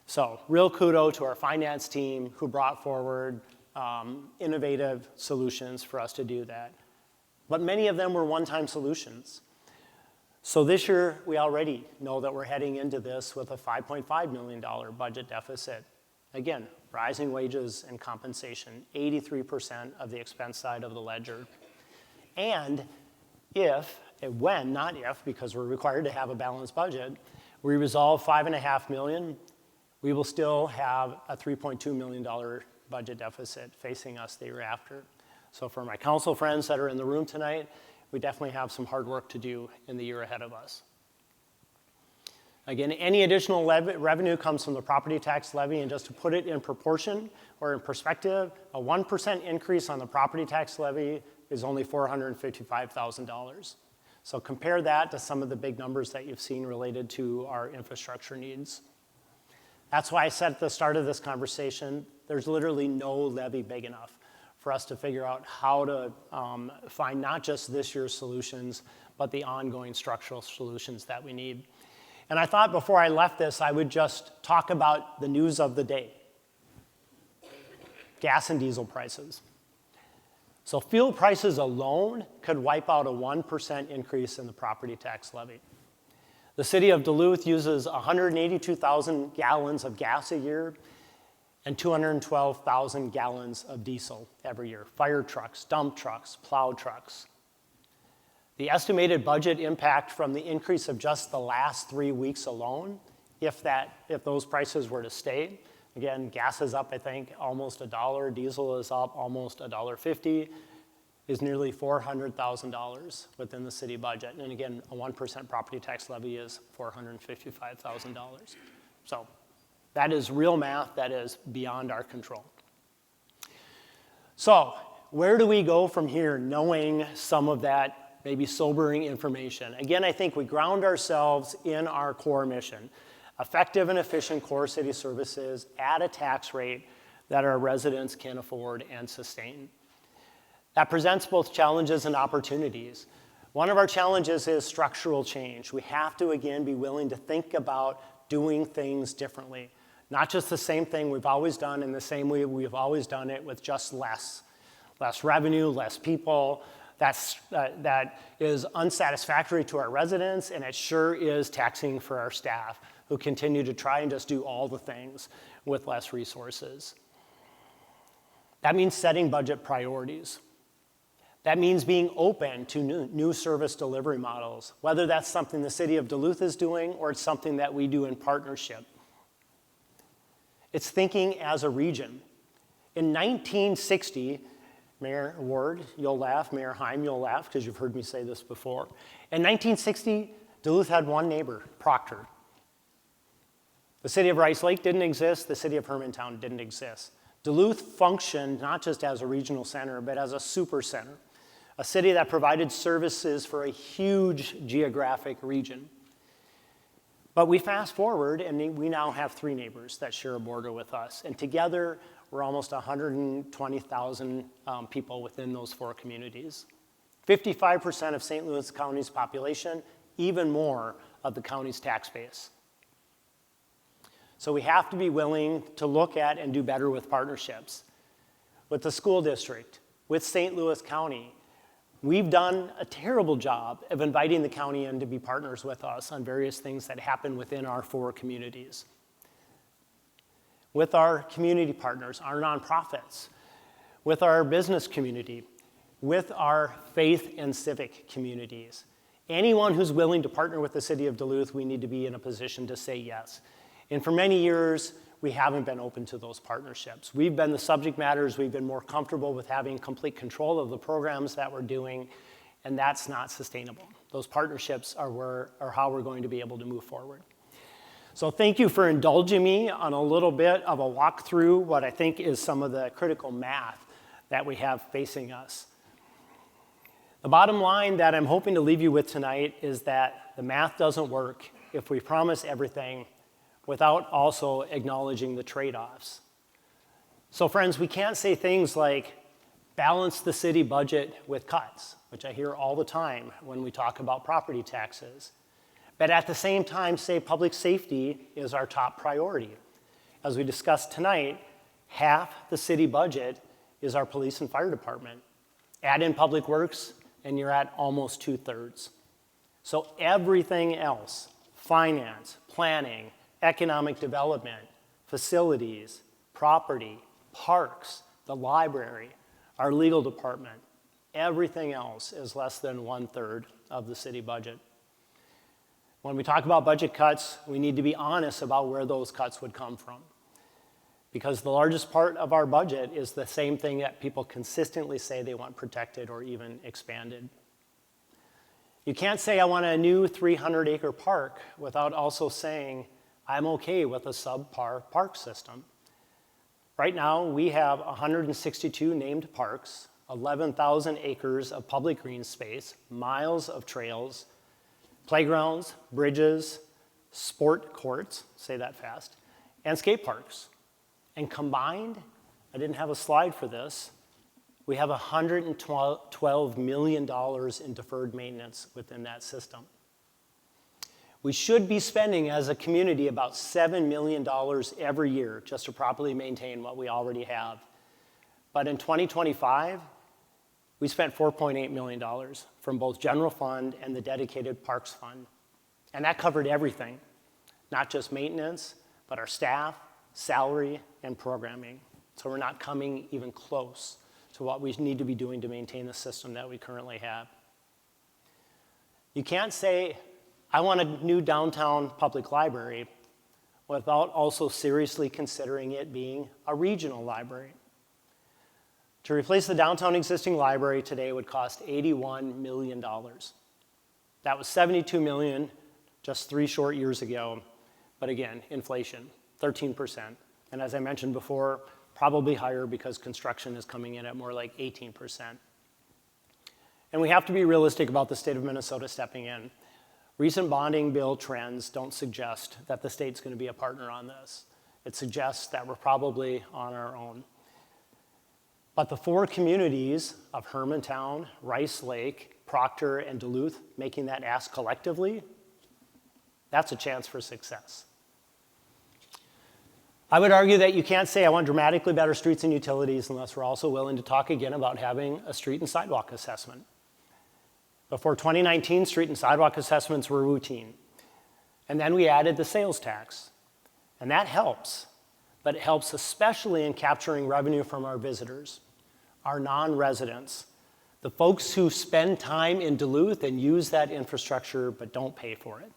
So real kudos to our finance team who brought forward innovative solutions for us to do that. But many of them were one-time solutions. So this year, we already know that we're heading into this with a $5.5 million budget deficit. Again, rising wages and compensation, 83% of the expense side of the ledger. And when, not if, because we're required to have a balanced budget, we resolve $5.5 million, we will still have a $3.2 million budget deficit facing us the year after. So for my council friends that are in the room tonight, we definitely have some hard work to do in the year ahead of us. Again, any additional revenue comes from the property tax levy, and just to put it in proportion or in perspective, a 1% increase on the property tax levy is only $455,000. So compare that to some of the big numbers that you've seen related to our infrastructure needs. That's why I said at the start of this conversation, there's literally no levy big enough for us to figure out how to find not just this year's solutions, but the ongoing structural solutions that we need. And I thought before I left this, I would just talk about the news of the day. Gas and diesel prices. So fuel prices alone could wipe out a 1% increase in the property tax levy. The city of Duluth uses 182,000 gallons of gas a year and 212,000 gallons of diesel every year. Fire trucks, dump trucks, plow trucks. The estimated budget impact from the increase of just the last 3 weeks alone, if those prices were to stay, again, gas is up, I think, almost $1, diesel is up almost $1.50, is nearly $400,000 within the city budget. And again, a 1% property tax levy is $455,000. So that is real math that is beyond our control. So where do we go from here knowing some of that maybe sobering information? Again, I think we ground ourselves in our core mission, effective and efficient core city services at a tax rate that our residents can afford and sustain. That presents both challenges and opportunities. One of our challenges is structural change. We have to, again, be willing to think about doing things differently. Not just the same thing we've always done in the same way we've always done it with just less revenue, less people. That is unsatisfactory to our residents, and it sure is taxing for our staff who continue to try and just do all the things with less resources. That means setting budget priorities. That means being open to new service delivery models, whether that's something the city of Duluth is doing or it's something that we do in partnership. It's thinking as a region. In 1960, Mayor Ward, you'll laugh, Mayor Heim, you'll laugh, because you've heard me say this before. In 1960, Duluth had one neighbor, Proctor. The city of Rice Lake didn't exist, the city of Hermantown didn't exist. Duluth functioned not just as a regional center, but as a super center, a city that provided services for a huge geographic region. But we fast forward, and we now have 3 neighbors that share a border with us, and together, we're almost 120,000 people within those 4 communities. 55% of St. Louis County's population, even more of the county's tax base. So we have to be willing to look at and do better with partnerships. With the school district, with St. Louis County, we've done a terrible job of inviting the county in to be partners with us on various things that happen within our 4 communities. With our community partners, our nonprofits, with our business community, with our faith and civic communities. Anyone who's willing to partner with the city of Duluth, we need to be in a position to say yes. And for many years, we haven't been open to those partnerships. We've been the subject matters, we've been more comfortable with having complete control of the programs that we're doing, and that's not sustainable. Those partnerships are how we're going to be able to move forward. So thank you for indulging me on a little bit of a walk through what I think is some of the critical math that we have facing us. The bottom line that I'm hoping to leave you with tonight is that the math doesn't work if we promise everything without also acknowledging the trade-offs. So friends, we can't say things like, balance the city budget with cuts, which I hear all the time when we talk about property taxes. But at the same time, say public safety is our top priority. As we discussed tonight, half the city budget is our police and fire department. Add in public works, and you're at almost 2/3. So everything else, finance, planning, economic development, facilities, property, parks, the library, our legal department, everything else is less than 1/3 of the city budget. When we talk about budget cuts, we need to be honest about where those cuts would come from. Because the largest part of our budget is the same thing that people consistently say they want protected or even expanded. You can't say I want a new 300-acre park without also saying I'm okay with a subpar park system. Right now, we have 162 named parks, 11,000 acres of public green space, miles of trails, playgrounds, bridges, sport courts, say that fast, and skate parks. And combined, I didn't have a slide for this, we have $112 million in deferred maintenance within that system. We should be spending as a community about $7 million every year just to properly maintain what we already have. But in 2025, we spent $4.8 million from both general fund and the dedicated parks fund. And that covered everything, not just maintenance, but our staff, salary, and programming. So we're not coming even close to what we need to be doing to maintain the system that we currently have. You can't say, I want a new downtown public library without also seriously considering it being a regional library. To replace the downtown existing library today would cost $81 million. That was $72 million just 3 short years ago, but again, inflation, 13%. And as I mentioned before, probably higher because construction is coming in at more like 18%. And we have to be realistic about the state of Minnesota stepping in. Recent bonding bill trends don't suggest that the state's going to be a partner on this. It suggests that we're probably on our own. But the 4 communities of Hermantown, Rice Lake, Proctor, and Duluth making that ask collectively, that's a chance for success. I would argue that you can't say I want dramatically better streets and utilities unless we're also willing to talk again about having a street and sidewalk assessment. Before 2019, street and sidewalk assessments were routine. And then we added the sales tax. And that helps, but it helps especially in capturing revenue from our visitors, our non-residents, the folks who spend time in Duluth and use that infrastructure but don't pay for it.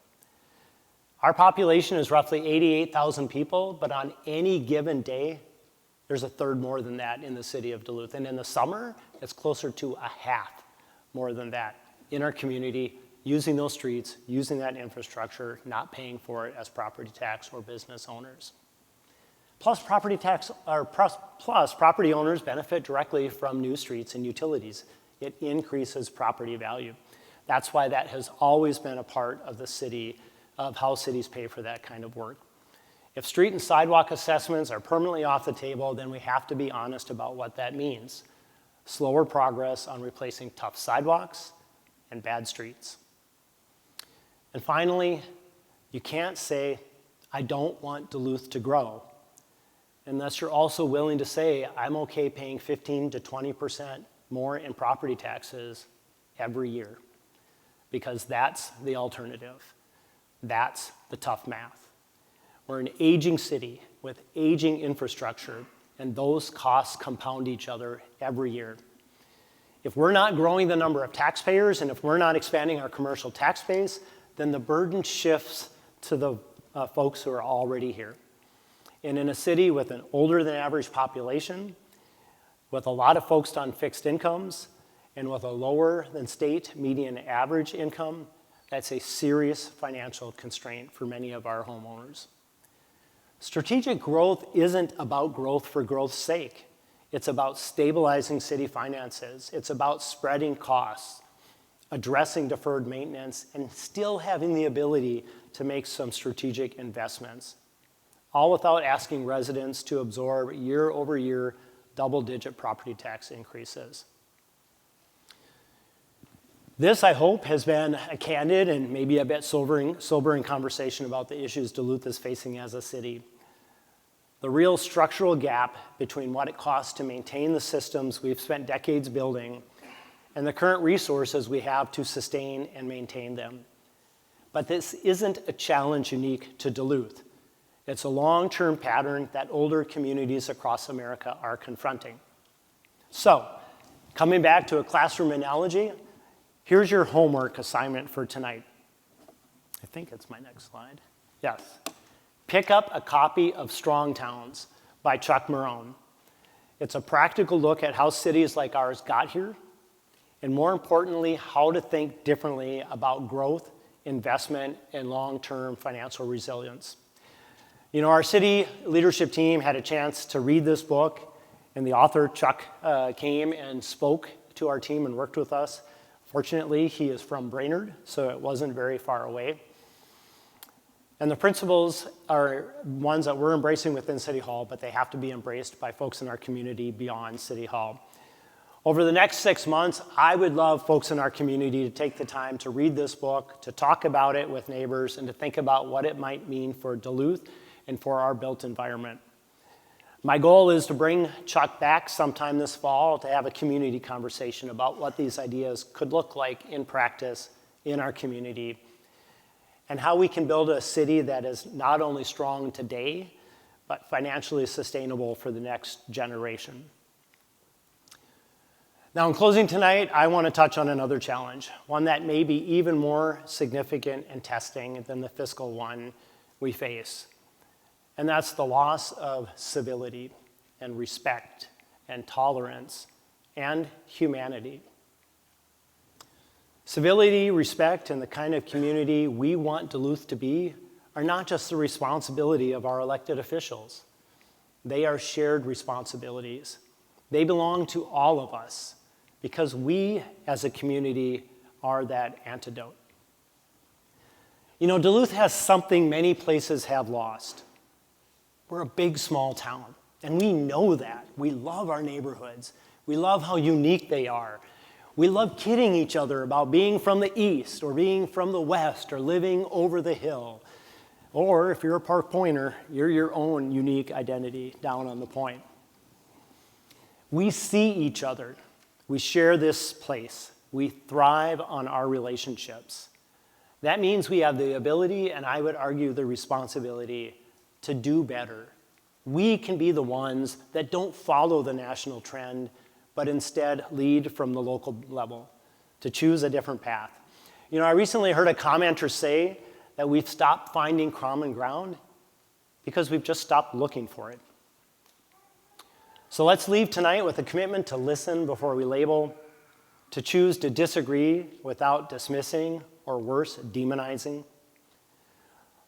Our population is roughly 88,000 people, but on any given day, there's a third more than that in the city of Duluth. And in the summer, it's closer to a half more than that in our community, using those streets, using that infrastructure, not paying for it as property tax or business owners. Plus, property owners benefit directly from new streets and utilities. It increases property value. That's why that has always been a part of the city, of how cities pay for that kind of work. If street and sidewalk assessments are permanently off the table, then we have to be honest about what that means. Slower progress on replacing tough sidewalks and bad streets. And finally, you can't say, I don't want Duluth to grow, unless you're also willing to say, I'm okay paying 15 to 20% more in property taxes every year, because that's the alternative. That's the tough math. We're an aging city with aging infrastructure, and those costs compound each other every year. If we're not growing the number of taxpayers, and if we're not expanding our commercial tax base, then the burden shifts to the folks who are already here. And in a city with an older than average population, with a lot of folks on fixed incomes, and with a lower than state median average income, that's a serious financial constraint for many of our homeowners. Strategic growth isn't about growth for growth's sake. It's about stabilizing city finances. It's about spreading costs, addressing deferred maintenance, and still having the ability to make some strategic investments, all without asking residents to absorb year over year double-digit property tax increases. This, I hope, has been a candid and maybe a bit sobering conversation about the issues Duluth is facing as a city. The real structural gap between what it costs to maintain the systems we've spent decades building and the current resources we have to sustain and maintain them. But this isn't a challenge unique to Duluth. It's a long-term pattern that older communities across America are confronting. So, coming back to a classroom analogy, here's your homework assignment for tonight. I think it's my next slide. Yes. Pick up a copy of Strong Towns by Chuck Marohn. It's a practical look at how cities like ours got here, and more importantly, how to think differently about growth, investment, and long-term financial resilience. You know, our city leadership team had a chance to read this book, and the author, Chuck, came and spoke to our team and worked with us. Fortunately, he is from Reinert, so it wasn't very far away. And the principles are ones that we're embracing within City Hall, but they have to be embraced by folks in our community beyond City Hall. Over the next 6 months, I would love folks in our community to take the time to read this book, to talk about it with neighbors, and to think about what it might mean for Duluth and for our built environment. My goal is to bring Chuck back sometime this fall to have a community conversation about what these ideas could look like in practice in our community, and how we can build a city that is not only strong today, but financially sustainable for the next generation. Now, in closing tonight, I want to touch on another challenge, one that may be even more significant and testing than the fiscal one we face. And that's the loss of civility and respect and tolerance and humanity. Civility, respect, and the kind of community we want Duluth to be are not just the responsibility of our elected officials. They are shared responsibilities. They belong to all of us because we as a community are that antidote. You know, Duluth has something many places have lost. We're a big, small town, and we know that. We love our neighborhoods. We love how unique they are. We love kidding each other about being from the east or being from the west or living over the hill. Or if you're a Park Pointer, you're your own unique identity down on the point. We see each other. We share this place. We thrive on our relationships. That means we have the ability, and I would argue the responsibility, to do better. We can be the ones that don't follow the national trend, but instead lead from the local level, to choose a different path. You know, I recently heard a commenter say that we've stopped finding common ground because we've just stopped looking for it. So let's leave tonight with a commitment to listen before we label, to choose to disagree without dismissing or worse, demonizing.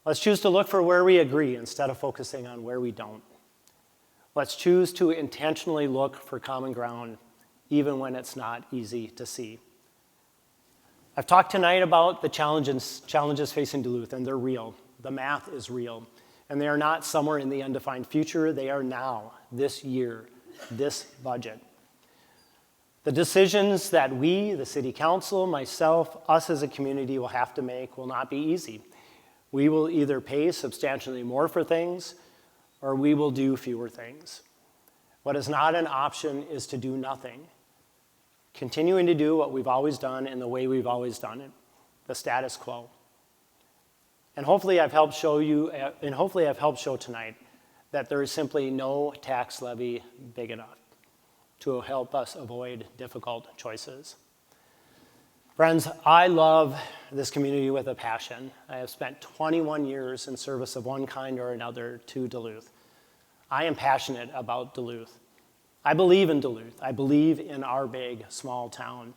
Let's choose to look for where we agree instead of focusing on where we don't. Let's choose to intentionally look for common ground, even when it's not easy to see. I've talked tonight about the challenges facing Duluth, and they're real. The math is real. And they are not somewhere in the undefined future. They are now, this year, this budget. The decisions that we, the City Council, myself, us as a community will have to make will not be easy. We will either pay substantially more for things, or we will do fewer things. What is not an option is to do nothing. Continuing to do what we've always done in the way we've always done it, the status quo. And hopefully I've helped show tonight that there is simply no tax levy big enough to help us avoid difficult choices. Friends, I love this community with a passion. I have spent 21 years in service of one kind or another to Duluth. I am passionate about Duluth. I believe in Duluth. I believe in our big, small town.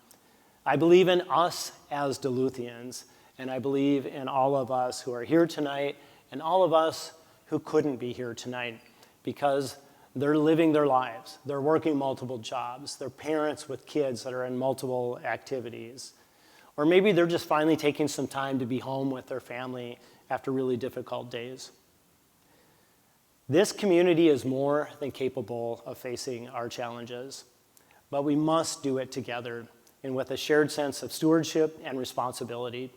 I believe in us as Duluthians, and I believe in all of us who are here tonight and all of us who couldn't be here tonight because they're living their lives. They're working multiple jobs. They're parents with kids that are in multiple activities. Or maybe they're just finally taking some time to be home with their family after really difficult days. This community is more than capable of facing our challenges, but we must do it together and with a shared sense of stewardship and responsibility,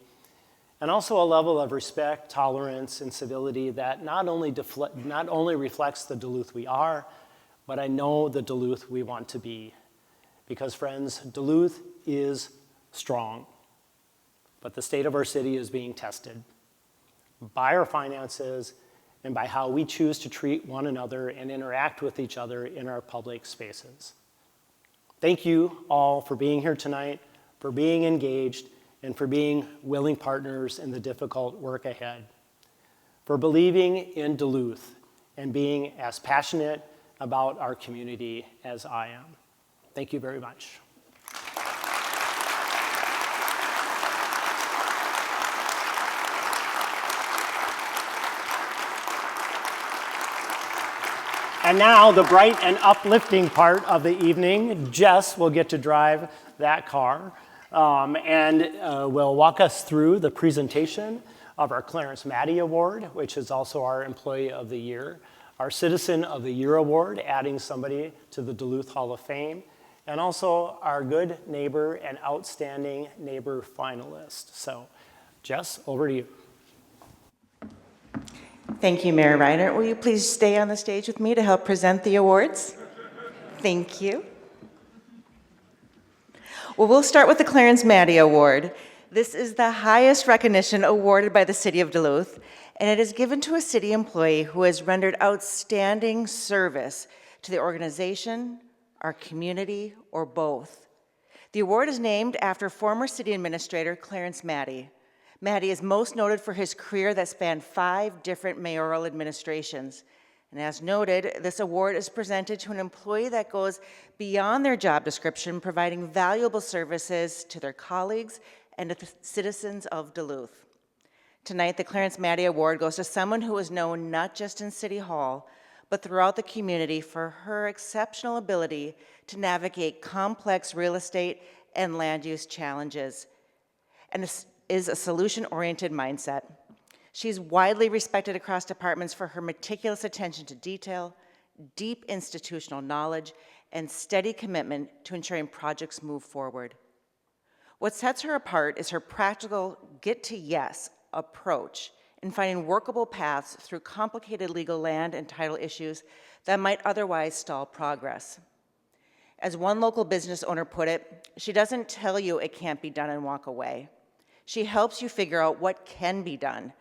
and also a level of respect, tolerance, and civility that not only reflects the Duluth we are, but I know the Duluth we want to be. Because friends, Duluth is strong, but the state of our city is being tested by our finances and by how we choose to treat one another and interact with each other in our public spaces. Thank you all for being here tonight, for being engaged, and for being willing partners in the difficult work ahead, for believing in Duluth and being as passionate about our community as I am. Thank you very much. And now, the bright and uplifting part of the evening, Jess will get to drive that car and will walk us through the presentation of our Clarence Maddy Award, which is also our Employee of the Year, our Citizen of the Year Award, adding somebody to the Duluth Hall of Fame, and also our Good Neighbor and Outstanding Neighbor finalist. So, Jess, over to you. Thank you, Mayor Reinert. Will you please stay on the stage with me to help present the awards? Thank you. Well, we'll start with the Clarence Maddy Award. This is the highest recognition awarded by the City of Duluth, and it is given to a city employee who has rendered outstanding service to the organization, our community, or both. The award is named after former city administrator Clarence Maddy. Maddy is most noted for his career that spanned 5 different mayoral administrations. And as noted, this award is presented to an employee that goes beyond their job description, providing valuable services to their colleagues and to the citizens of Duluth. Tonight, the Clarence Maddy Award goes to someone who is known not just in City Hall, but throughout the community for her exceptional ability to navigate complex real estate and land use challenges, and is a solution-oriented mindset. She's widely respected across departments for her meticulous attention to detail, deep institutional knowledge, and steady commitment to ensuring projects move forward. What sets her apart is her practical get-to-yes approach in finding workable paths through complicated legal land and title issues that might otherwise stall progress. As one local business owner put it, she doesn't tell you it can't be done and walk away. She helps you figure out what can be done.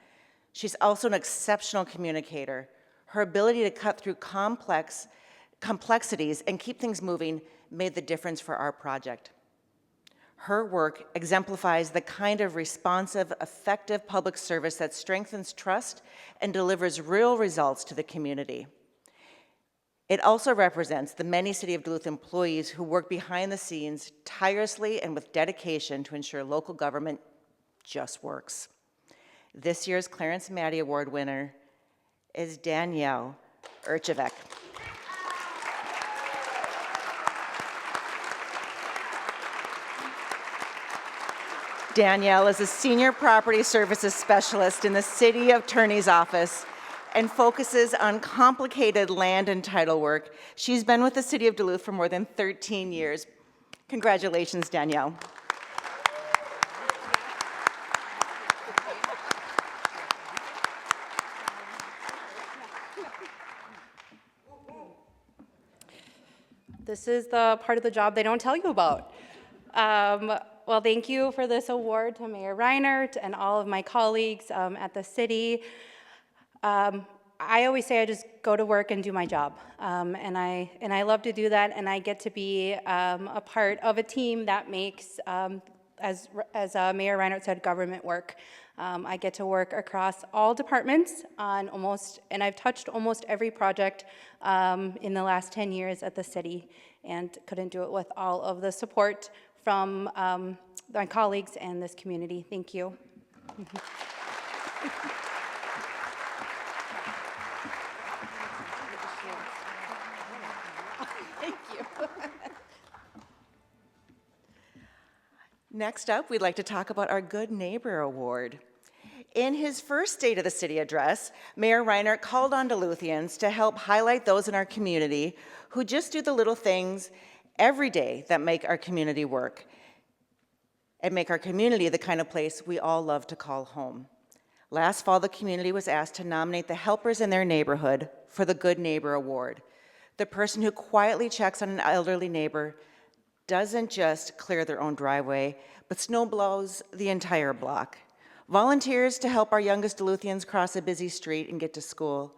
She's also an exceptional communicator. Her ability to cut through complexities and keep things moving made the difference for our project. Her work exemplifies the kind of responsive, effective public service that strengthens trust and delivers real results to the community. It also represents the many City of Duluth employees who work behind the scenes tirelessly and with dedication to ensure local government just works. This year's Clarence Maddy Award winner is Danielle Urchevek. Danielle is a senior property services specialist in the City Attorney's Office and focuses on complicated land and title work. She's been with the City of Duluth for more than 13 years. Congratulations, Danielle. This is the part of the job they don't tell you about. Well, thank you for this award to Mayor Reinert and all of my colleagues at the city. I always say I just go to work and do my job, and I love to do that, and I get to be a part of a team that makes, as Mayor Reinert said, government work. I get to work across all departments on and I've touched almost every project in the last 10 years at the city, and couldn't do it with all of the support from my colleagues and this community. Thank you. Thank you. Next up, we'd like to talk about our Good Neighbor Award. In his first State of the City address, Mayor Reinert called on Duluthians to help highlight those in our community who just do the little things every day that make our community work and make our community the kind of place we all love to call home. Last fall, the community was asked to nominate the helpers in their neighborhood for the Good Neighbor Award. The person who quietly checks on an elderly neighbor doesn't just clear their own driveway, but snowblows the entire block. Volunteers to help our youngest Duluthians cross a busy street and get to school.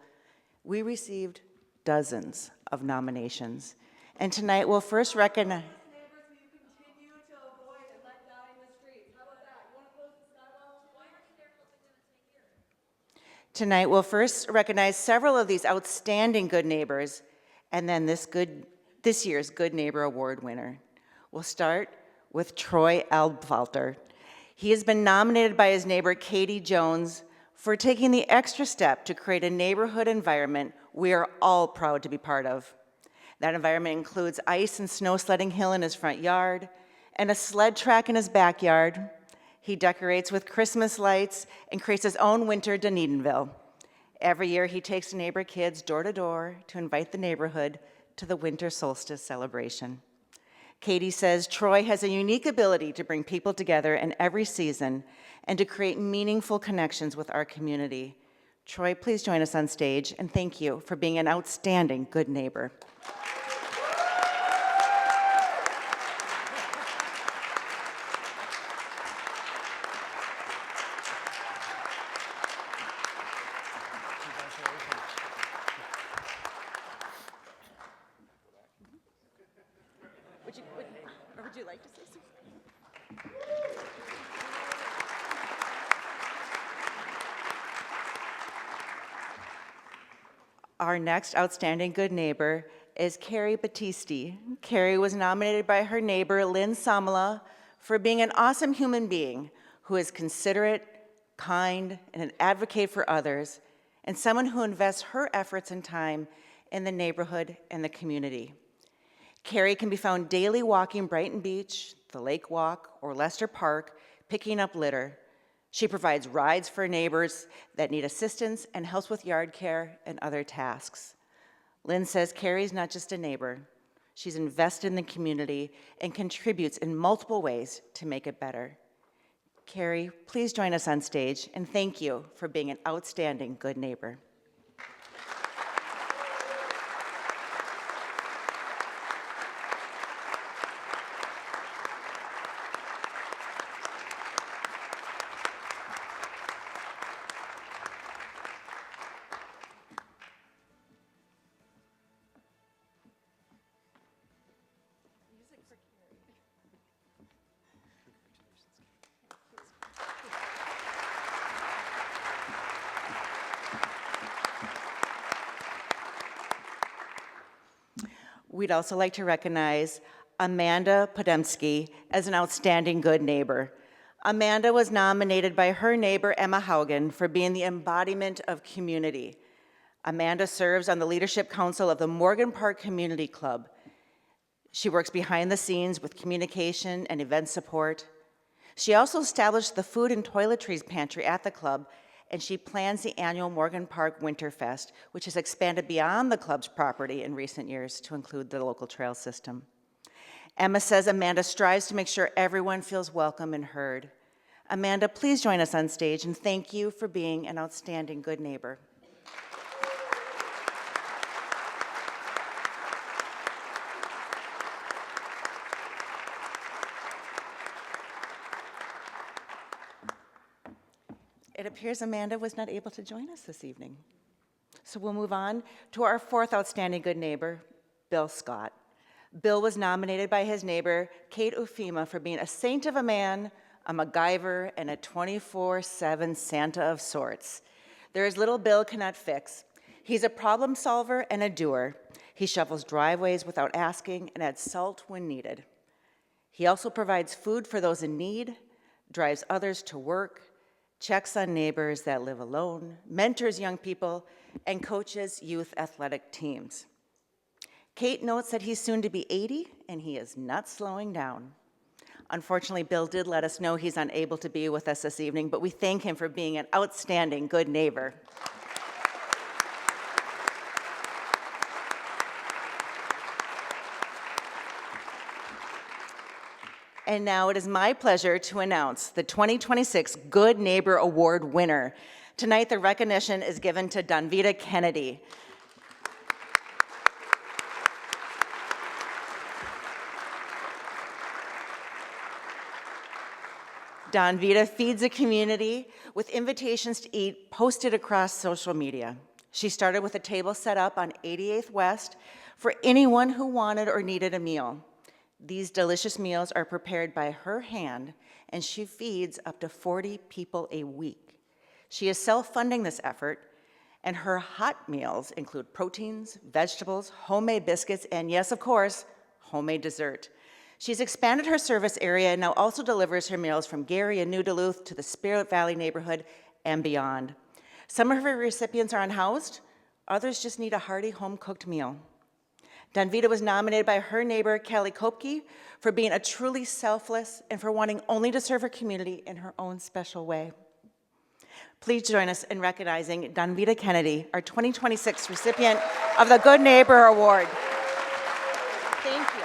We received dozens of nominations. And tonight we'll first recognize... Neighbors who you continue to avoid and let die in the streets. How about that? You want to close the skywalk? Why aren't you there helping them in Hehir? Tonight we'll first recognize several of these outstanding good neighbors, and then this year's Good Neighbor Award winner. We'll start with Troy Albfalter. He has been nominated by his neighbor Katie Jones for taking the extra step to create a neighborhood environment we are all proud to be part of. That environment includes ice and snow sledding hill in his front yard and a sled track in his backyard. He decorates with Christmas lights and creates his own winter Dunedinville. Every year he takes neighbor kids door to door to invite the neighborhood to the winter solstice celebration. Katie says Troy has a unique ability to bring people together in every season and to create meaningful connections with our community. Troy, please join us on stage, and thank you for being an outstanding good neighbor. Would you like to say something? Our next outstanding good neighbor is Carrie Battisti. Carrie was nominated by her neighbor, Lynn Samala, for being an awesome human being who is considerate, kind, and an advocate for others, and someone who invests her efforts and time in the neighborhood and the community. Carrie can be found daily walking Brighton Beach, the Lake Walk, or Lester Park, picking up litter. She provides rides for neighbors that need assistance and helps with yard care and other tasks. Lynn says Carrie's not just a neighbor. She's invested in the community and contributes in multiple ways to make it better. Carrie, please join us on stage, and thank you for being an outstanding good neighbor. We'd also like to recognize Amanda Podemsky as an outstanding good neighbor. Amanda was nominated by her neighbor Emma Haugen for being the embodiment of community. Amanda serves on the Leadership Council of the Morgan Park Community Club. She works behind the scenes with communication and event support. She also established the food and toiletries pantry at the club, and she plans the annual Morgan Park Winterfest, which has expanded beyond the club's property in recent years to include the local trail system. Emma says Amanda strives to make sure everyone feels welcome and heard. Amanda, please join us on stage, and thank you for being an outstanding good neighbor. It appears Amanda was not able to join us this evening. So we'll move on to our fourth outstanding good neighbor, Bill Scott. Bill was nominated by his neighbor, Kate Ufima, for being a saint of a man, a MacGyver, and a 24/7 Santa of sorts. There is little Bill cannot fix. He's a problem solver and a doer. He shovels driveways without asking and adds salt when needed. He also provides food for those in need, drives others to work, checks on neighbors that live alone, mentors young people, and coaches youth athletic teams. Kate notes that he's soon to be 80, and he is not slowing down. Unfortunately, Bill did let us know he's unable to be with us this evening, but we thank him for being an outstanding good neighbor. And now it is my pleasure to announce the 2026 Good Neighbor Award winner. Tonight, the recognition is given to Donvita Kennedy. Donvita feeds the community with invitations to eat posted across social media. She started with a table set up on 88th West for anyone who wanted or needed a meal. These delicious meals are prepared by her hand, and she feeds up to 40 people a week. She is self-funding this effort, and her hot meals include proteins, vegetables, homemade biscuits, and yes, of course, homemade dessert. She's expanded her service area and now also delivers her meals from Gary and New Duluth to the Spirit Valley neighborhood and beyond. Some of her recipients are unhoused, others just need a hearty home-cooked meal. Donvita was nominated by her neighbor, Kelly Kopke, for being a truly selfless and for wanting only to serve her community in her own special way. Please join us in recognizing Donvita Kennedy, our 2026 recipient of the Good Neighbor Award. Thank you.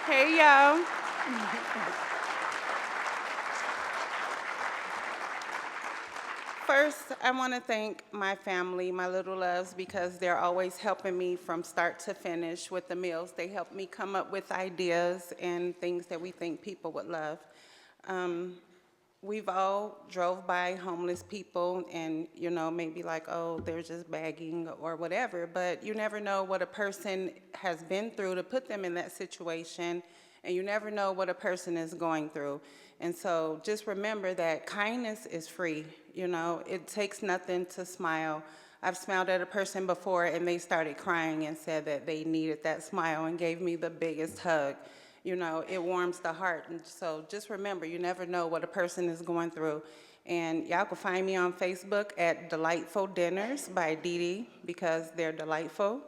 Hey, y'all. First, I want to thank my family, my little loves, because they're always helping me from start to finish with the meals. They help me come up with ideas and things that we think people would love. We've all drove by homeless people and, you know, maybe like, oh, they're just begging or whatever, but you never know what a person has been through to put them in that situation, and you never know what a person is going through. And so just remember that kindness is free, you know, it takes nothing to smile. I've smiled at a person before and they started crying and said that they needed that smile and gave me the biggest hug. You know, it warms the heart. And so just remember, you never know what a person is going through. And y'all can find me on Facebook at Delightful Dinners by Dee Dee, because they're delightful.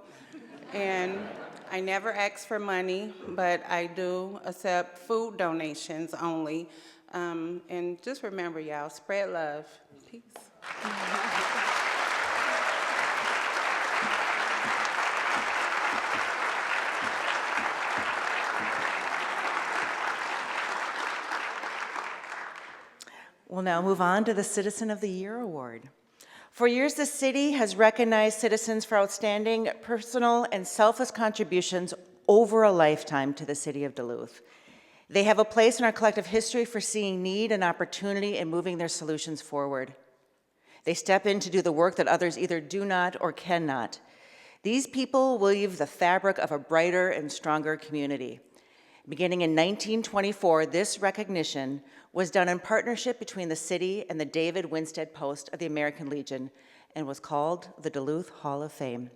And I never ask for money, but I do accept food donations only. And just remember, y'all, spread love. Peace. We'll now move on to the Citizen of the Year Award. For years, the city has recognized citizens for outstanding personal and selfless contributions over a lifetime to the city of Duluth. They have a place in our collective history for seeing need and opportunity and moving their solutions forward. They step in to do the work that others either do not or cannot. These people weave the fabric of a brighter and stronger community. Beginning in 1924, this recognition was done in partnership between the city and the David Winstead Post of the American Legion and was called the Duluth Hall of Fame.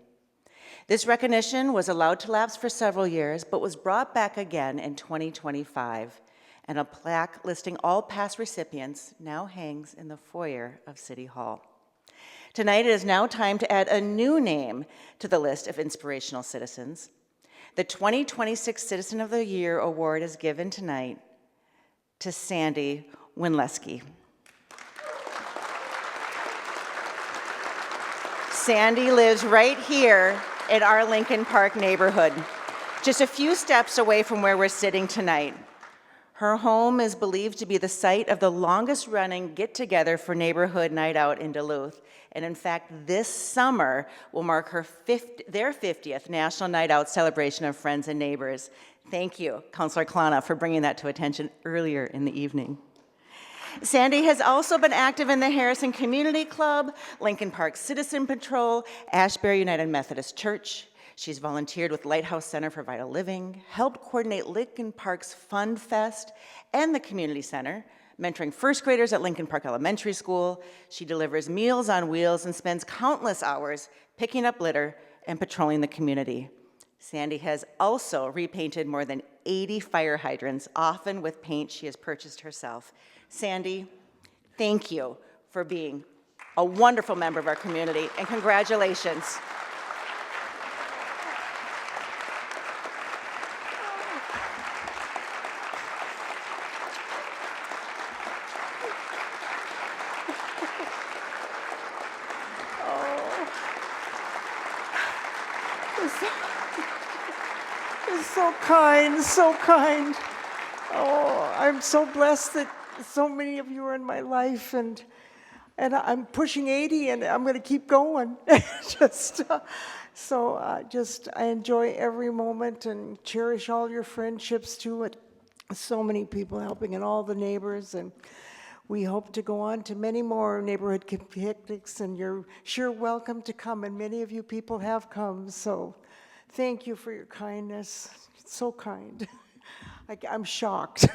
This recognition was allowed to lapse for several years, but was brought back again in 2025, and a plaque listing all past recipients now hangs in the foyer of City Hall. Tonight, it is now time to add a new name to the list of inspirational citizens. The 2026 Citizen of the Year Award is given tonight to Sandy Winleski. Sandy lives right here in our Lincoln Park neighborhood, just a few steps away from where we're sitting tonight. Her home is believed to be the site of the longest-running get-together for Neighborhood Night Out in Duluth. And in fact, this summer will mark their 50th National Night Out celebration of friends and neighbors. Thank you, Councilor Clanaugh, for bringing that to attention earlier in the evening. Sandy has also been active in the Harrison Community Club, Lincoln Park Citizen Patrol, Ashbury United Methodist Church. She's volunteered with Lighthouse Center for Vital Living, helped coordinate Lincoln Park's Fund Fest and the Community Center, mentoring first graders at Lincoln Park Elementary School. She delivers Meals on Wheels and spends countless hours picking up litter and patrolling the community. Sandy has also repainted more than 80 fire hydrants, often with paint she has purchased herself. Sandy, thank you for being a wonderful member of our community, and congratulations. So kind, so kind. Oh, I'm so blessed that so many of you are in my life, and I'm pushing 80, and I'm going to keep going. I enjoy every moment and cherish all your friendships too. With so many people helping, and all the neighbors, and we hope to go on to many more neighborhood picnics, and you're sure welcome to come, and many of you people have come, so thank you for your kindness. It's so kind. I'm shocked.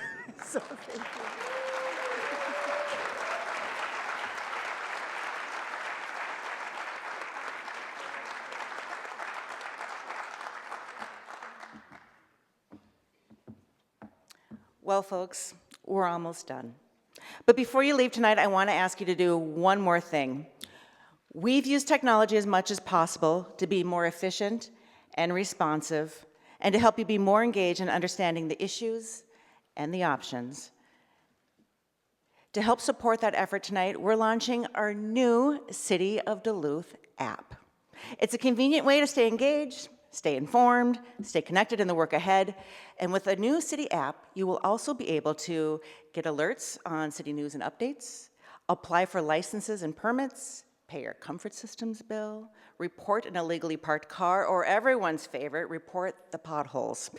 So thank you. Well, folks, we're almost done. But before you leave tonight, I want to ask you to do one more thing. We've used technology as much as possible to be more efficient and responsive, and to help you be more engaged in understanding the issues and the options. To help support that effort tonight, we're launching our new City of Duluth app. It's a convenient way to stay engaged, stay informed, stay connected in the work ahead. And with a new city app, you will also be able to get alerts on city news and updates, apply for licenses and permits, pay your comfort systems bill, report an illegally parked car, or everyone's favorite, report the potholes.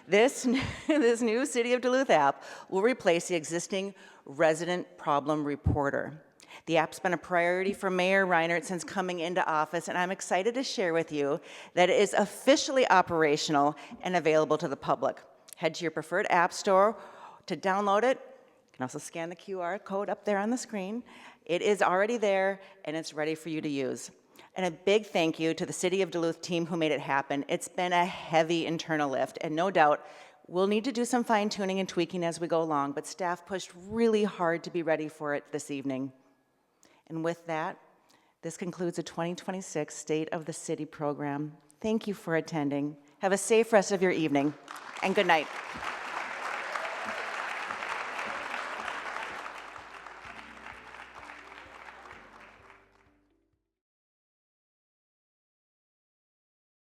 This new City of Duluth app will replace the existing resident problem reporter. The app's been a priority for Mayor Reinert since coming into office, and I'm excited to share with you that it is officially operational and available to the public. Head to your preferred app store to download it. You can also scan the QR code up there on the screen. It is already there, and it's ready for you to use. And a big thank you to the City of Duluth team who made it happen. It's been a heavy internal lift, and no doubt we'll need to do some fine-tuning and tweaking as we go along, but staff pushed really hard to be ready for it this evening. And with that, this concludes the 2026 State of the City program. Thank you for attending. Have a safe rest of your evening, and good night.